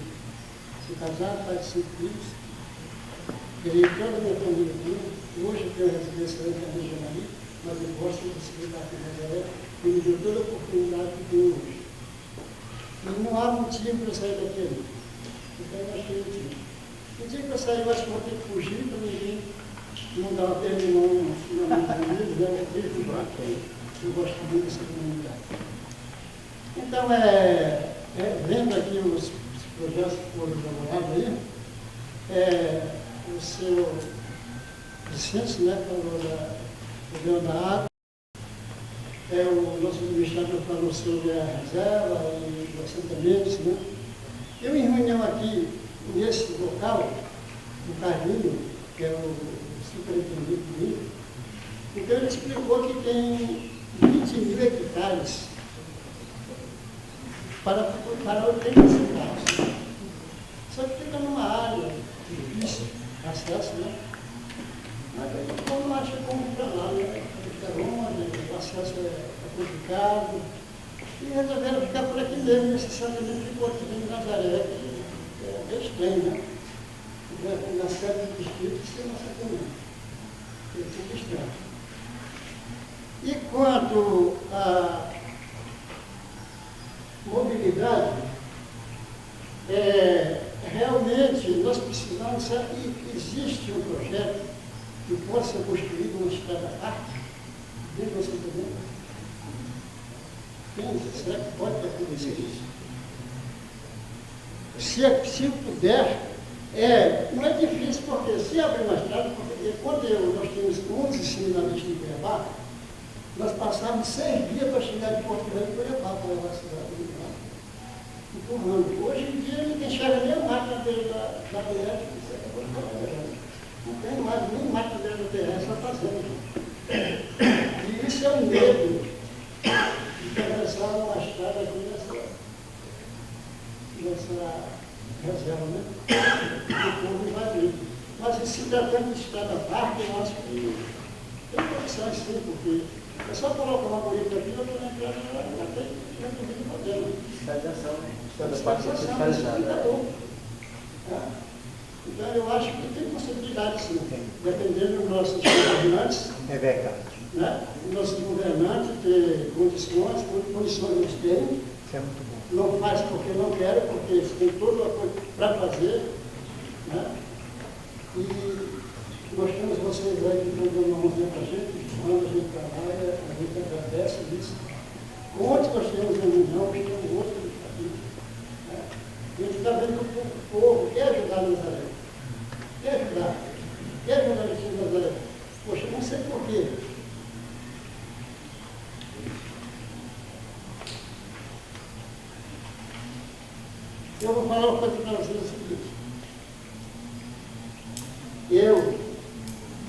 S10: Sou casado, pai de 5 filhos. Criei toda a minha família aqui. Hoje eu tenho residência em Rio de Janeiro, mas eu gosto de estar aqui em Nazaré e me deu toda a oportunidade que tenho hoje. E não há motivo para eu sair daqui ainda. Então eu acho que eu motivo. No dia que eu sair, eu acho que vou ter que fugir para ninguém não dar uma terminão na minha vida, né? Eu gosto muito dessa comunidade. Então, vendo aqui os projetos que foram elaborados aí, o seu Vicente, né, falou do Leão da Água, o nosso administrador falou sobre a reserva e os assentamentos, né? Eu, em reunião aqui, nesse local, do Carlinho, que é o superintendente do Rio, então ele explicou que tem 20 mil hectares para 80 cidades. Só que fica numa área difícil acesso, né? Mas aí o povo não acha como ir para lá, né? Fica longe, o acesso é complicado. E resolveram ficar por aqui mesmo, necessariamente ficou aqui em Nazaré, que é estranho, né? Na sede do distrito, isso é uma sacanagem. É tudo estranho. E quanto à mobilidade, realmente nós precisamos, existe um projeto que possa ser construído uma estrada parte, dentro do assentamento. Será que pode acontecer isso? Se puder, não é difícil, porque se abrir uma estrada, porque quando nós tínhamos 11 seminaristas em Cuiabá, nós passávamos 6 dias para chegar de Porto Velho para Cuiabá, para levar a cidade do Rio, empurrando. Hoje em dia ninguém chega nem a máquina dele da BR, não tem mais nem máquina dele da BR, só fazendo. E isso é um medo de atravessar uma estrada aqui nessa reserva, né? O povo invadir. Mas se tratando de estrada parque, eu acho que tem condições sim, porque é só colocar uma bonita aqui, eu estou na entrada, já tem problema.
S3: Fiscalização, né?
S10: Fiscalização. Então eu acho que tem possibilidade sim, dependendo dos nossos governantes.
S9: É verdade.
S10: Né? Nossos governantes ter condições eles têm.
S9: Isso é muito bom.
S10: Não faz porque não querem, porque eles têm toda a coisa para fazer. Né? E nós temos vocês aí que estão dando uma mãozinha para a gente, quando a gente trabalha, a gente agradece isso. Ontem nós temos uma reunião, temos outro aqui. Né? A gente está vendo que o povo quer ajudar Nazaré. Quer ajudar o time Nazaré. Poxa, não sei por quê. Eu vou falar uma coisa para vocês, o seguinte. Eu,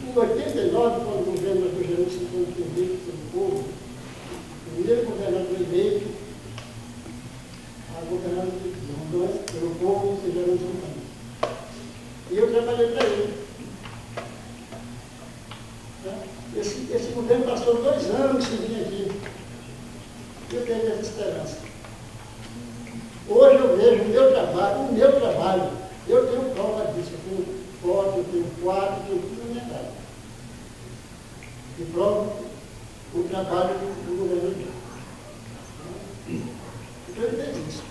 S10: em 89, quando o governo do Gerúncio foi eleito pelo povo, o primeiro governador eleito, a governador de Rondônia, pelo povo, o Gerúncio Rondônia. E eu trabalhei para ele. Esse governo passou 2 anos sem vir aqui. Eu tenho essa esperança. Hoje eu vejo o meu trabalho, eu tenho prova disso, eu tenho foto, eu tenho quadro, eu tenho tudo na minha casa. E prova o trabalho do governo. Então ele fez isso.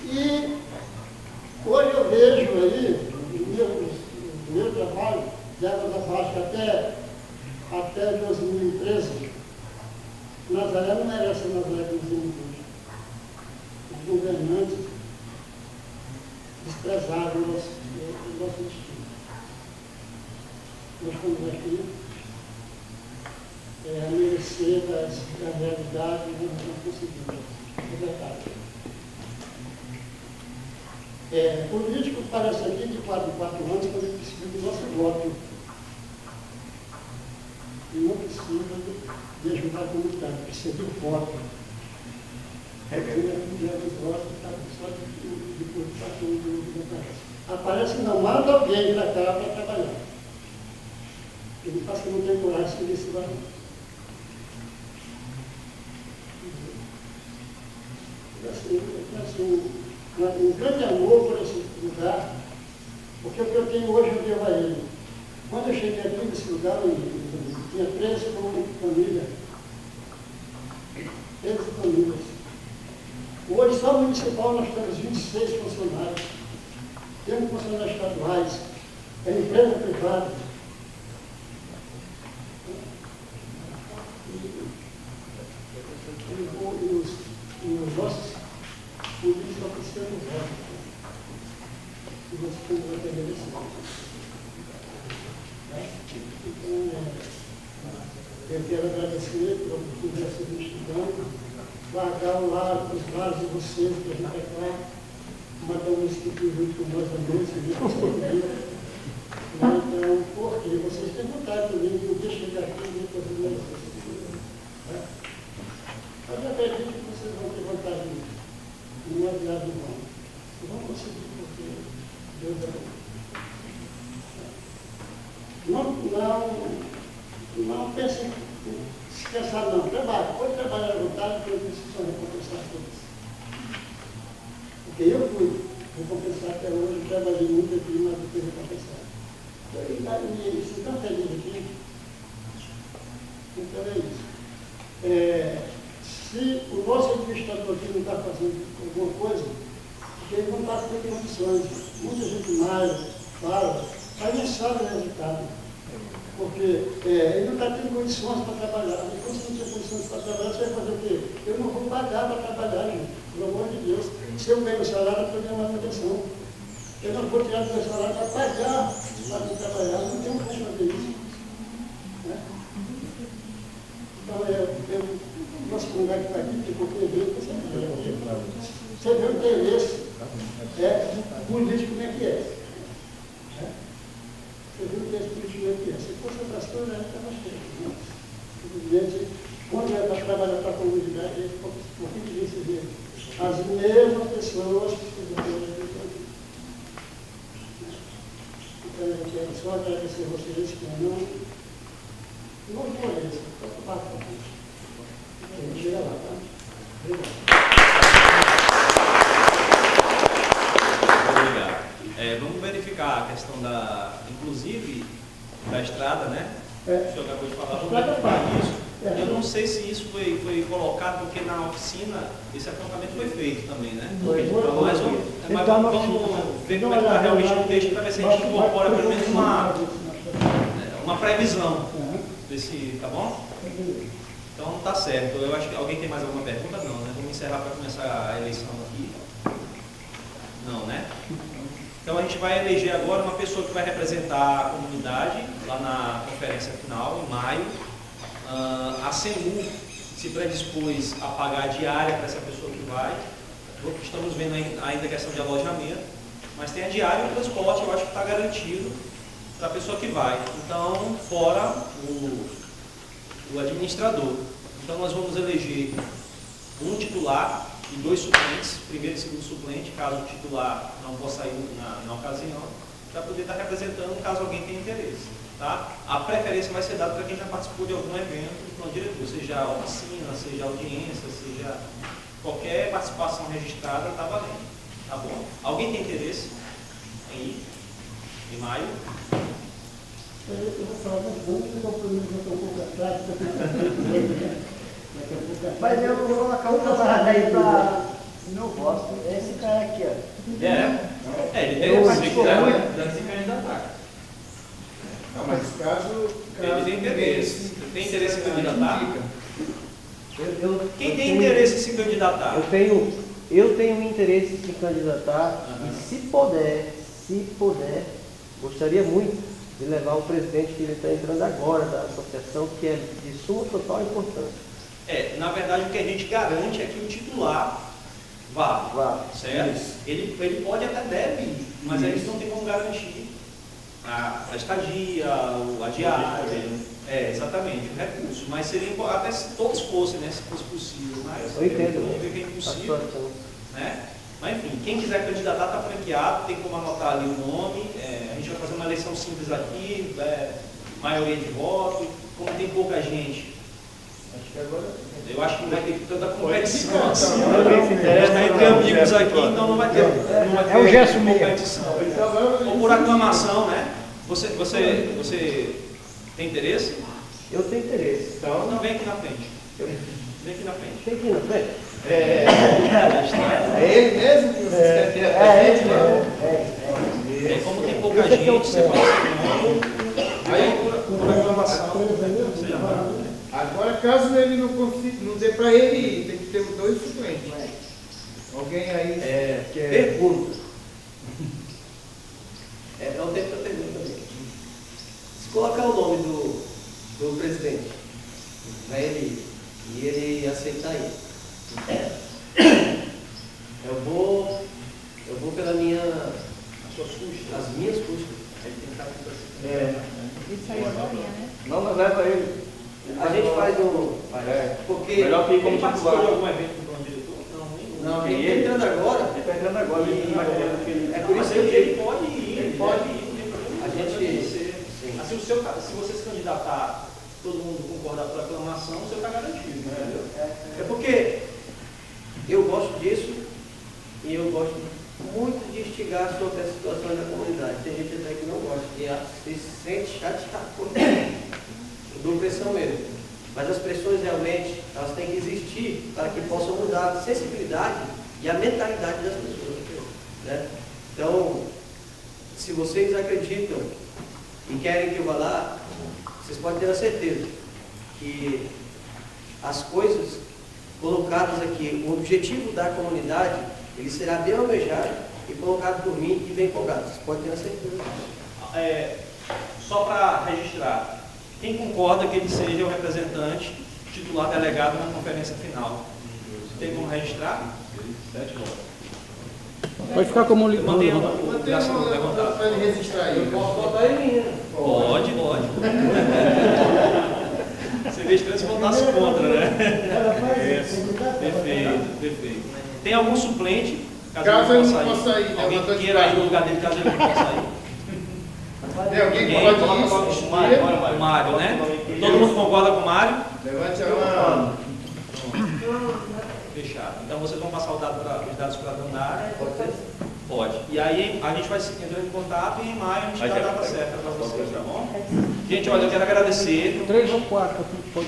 S10: E hoje eu vejo aí, o meu trabalho, de Águas Abaixo até 2013, Nazaré não era essa Nazaré que nós temos hoje. Os governantes desprezaram o nosso destino. Nós estamos aqui a merecer da realidade, nós não conseguimos. É verdade. Político parece aqui de 4 em 4 anos quando ele precisa do nosso voto. E não precisa de ajudar a comunidade, precisa de voto. Aparece não, manda alguém para cá para trabalhar. Ele faz que não tem coragem de se vai. Um grande amor por esse lugar, porque o que eu tenho hoje eu devo a ele. Quando eu cheguei aqui nesse lugar, eu tinha 13 famílias. 13 famílias. Hoje, só no municipal, nós temos 26 funcionários. Temos funcionários estaduais, empresa privada. E os nossos Eu quero agradecer pela oportunidade de ser estudando, guardar o lado, os lados de vocês, que a gente é claro, mandar um instituto junto com nós também, se a gente então, porque vocês têm vontade também de um dia chegar aqui e fazer uma necessidade. Mas eu acredito que vocês vão ter vontade de não é viagem não. E vão conseguir, porque Deus é bom. Não pensem em se cansar não. Trabalhe, pode trabalhar à vontade, porque vocês são recompensados por isso. Porque eu fui recompensado até hoje, trabalhei muito aqui, mas não fui recompensado. E isso tão feliz aqui. Então é isso. Se o nosso administrador aqui não está fazendo alguma coisa, porque ele não está tendo condições. Muita gente mais fala, mas não sabe o resultado. Porque ele não está tendo condições para trabalhar. E quando você não tem condições para trabalhar, você vai fazer o quê? Eu não vou pagar para trabalhar, gente. Pelo amor de Deus. Se eu ganho o salário, eu tenho uma manutenção. Eu não vou tirar do meu salário para pagar para me trabalhar. Não tenho como fazer isso. Né? Então, nosso comunidade está aqui, tem qualquer jeito, você vê o interesse político como é que é. Você vê o interesse político como é que é. Se fosse outras coisas, a gente estava cheio. Simplesmente, quando é para trabalhar para a comunidade, a gente pouquinho de vez vê as mesmas pessoas que fizeram aqui. Então, eu quero só agradecer a vocês que não conheço, estou para chega lá, tá?
S5: Obrigado. Vamos verificar a questão inclusive, da estrada, né? O senhor acabou de falar, vamos verificar isso. Eu não sei se isso foi colocado, porque na oficina esse apontamento foi feito também, né? Mas vamos ver como é que está realmente o texto para ver se a gente incorpora pelo menos uma previsão desse, tá bom? Então tá certo. Eu acho que alguém tem mais alguma pergunta? Não, né? Vamos encerrar para começar a eleição aqui. Não, né? Então a gente vai eleger agora uma pessoa que vai representar a comunidade lá na conferência final, em maio. A CEMU se predispôs a pagar a diária para essa pessoa que vai. Estamos vendo ainda a questão de alojamento, mas tem a diária e o transporte, eu acho que está garantido para a pessoa que vai. Então, fora o administrador. Então nós vamos eleger um titular e 2 suplentes, primeiro e segundo suplente, caso o titular não possa ir na ocasião, para poder estar representando caso alguém tenha interesse. Tá? A preferência vai ser dada para quem já participou de algum evento do plano diretor, seja oficina, seja audiência, seja qualquer participação registrada, está valendo. Tá bom? Alguém tem interesse em ir em maio?
S10: Eu vou falar mais pouco, porque o compromisso já está um pouco atrás.
S3: Mas eu vou colocar um camarada aí para meu voto. Esse cara aqui, ó.
S5: Ele tem
S1: se candidatar.
S11: Não, mas caso
S5: ele tem interesse. Tem interesse em candidatar? Quem tem
S3: tenho,
S5: interesse em se candidatar?
S3: Eu tenho interesse em se candidatar e se puder, gostaria muito de levar o presidente que ele está entrando agora da associação, que é de suma total importância.
S5: Na verdade, o que a gente garante é que o titular vá. Certo? Ele pode até deve ir, mas eles não tem como garantir a estadia, a diária. Exatamente, o recurso. Mas seria até se todos fossem, né? Se fosse possível. Mas
S3: eu entendo.
S5: Vamos ver que é impossível. Né? Mas enfim, quem quiser candidatar está franqueado, tem como anotar ali o nome. A gente vai fazer uma eleição simples aqui, maioria de voto. Como tem pouca gente, eu acho que não vai ter tanta competição assim. Está entre amigos aqui, então não vai ter competição. Ou por aclamação, né? Você tem interesse?
S3: Eu tenho interesse.
S5: Então vem aqui na frente. Vem aqui na frente.
S3: Tem que ir na frente?
S11: É ele mesmo que vocês querem ter?
S5: Como tem pouca gente, você pode ser aí por aclamação.
S11: Agora, caso ele não consiga, não dê para ele ir, tem que ter 2 suplentes. Alguém aí
S3: Pergunta.
S8: É um tempo que eu pergunto também. Se colocar o nome do presidente, para ele e ele aceitar isso. Eu vou pela minha, as minhas custas.
S6: Isso aí é bolinha, né?
S7: Não, mas leva ele.
S8: A gente faz um. Porque
S7: Melhor que ir como
S5: Ele participou de
S7: titular.
S5: algum evento do plano diretor? Não,
S8: não, ele está entrando agora.
S7: Ele está entrando agora, ele vai querendo que ele.
S8: É por isso que
S5: ele pode ir.
S8: ele pode
S5: ir, não tem problema.
S8: A gente. Sim.
S5: Assim, se você se candidatar, todo mundo concordar pela aclamação, você está garantido, entendeu?
S8: É porque eu gosto disso e eu gosto muito de instigar sobre as situações da comunidade. Tem gente até que não gosta, que se sente chateado por eu dou pressão mesmo. Mas as pressões realmente, elas têm que existir para que possam mudar a sensibilidade e a mentalidade das pessoas. Né? Então, se vocês acreditam e querem que eu vá lá, vocês podem ter a certeza que as coisas colocadas aqui, o objetivo da comunidade, ele será bem almejado e colocado por mim e bem cobrado. Vocês podem ter a certeza disso.
S5: Só para registrar, quem concorda que ele seja o representante titular delegado na conferência final? Tem como registrar?
S1: 7 votos.
S9: Pode ficar como
S5: Eu mandei
S9: líder.
S5: o braço levantado.
S11: Para ele registrar aí.
S8: Posso botar em mim, né?
S5: Pode. Você vê estranho se votasse contra, né? Perfeito. Tem algum suplente?
S11: Caso ele não possa ir, né?
S5: Alguém que queira ir no lugar dele, caso ele não possa ir.
S11: Tem alguém que
S5: Ninguém?
S11: pode isso?
S5: O Mário, né? Todo mundo concorda com o Mário?
S11: Levante a mão.
S5: Fechado. Então vocês vão passar os dados para a Dandara?
S8: Pode ser?
S5: Pode. E aí a gente vai entrar em contato e em maio a gente dá a data certa para vocês, tá bom? Gente, olha, eu quero agradecer.
S9: 3 ou 4, pode.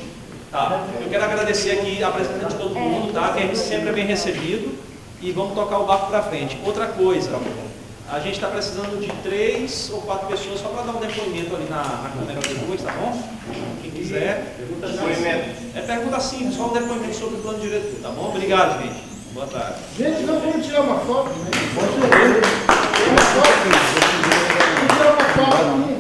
S5: Tá. Eu quero agradecer aqui a presença de todo mundo, tá? Que a gente sempre é bem recebido. E vamos tocar o barco para frente. Outra coisa, a gente está precisando de 3 ou 4 pessoas só para dar um depoimento ali na câmera depois, tá bom? Quem quiser. Pergunta simples, só um depoimento sobre o plano diretor, tá bom? Obrigado, gente. Boa tarde.
S11: Gente, não vamos tirar uma foto, né?
S3: Pode ser.
S11: Tirar uma foto.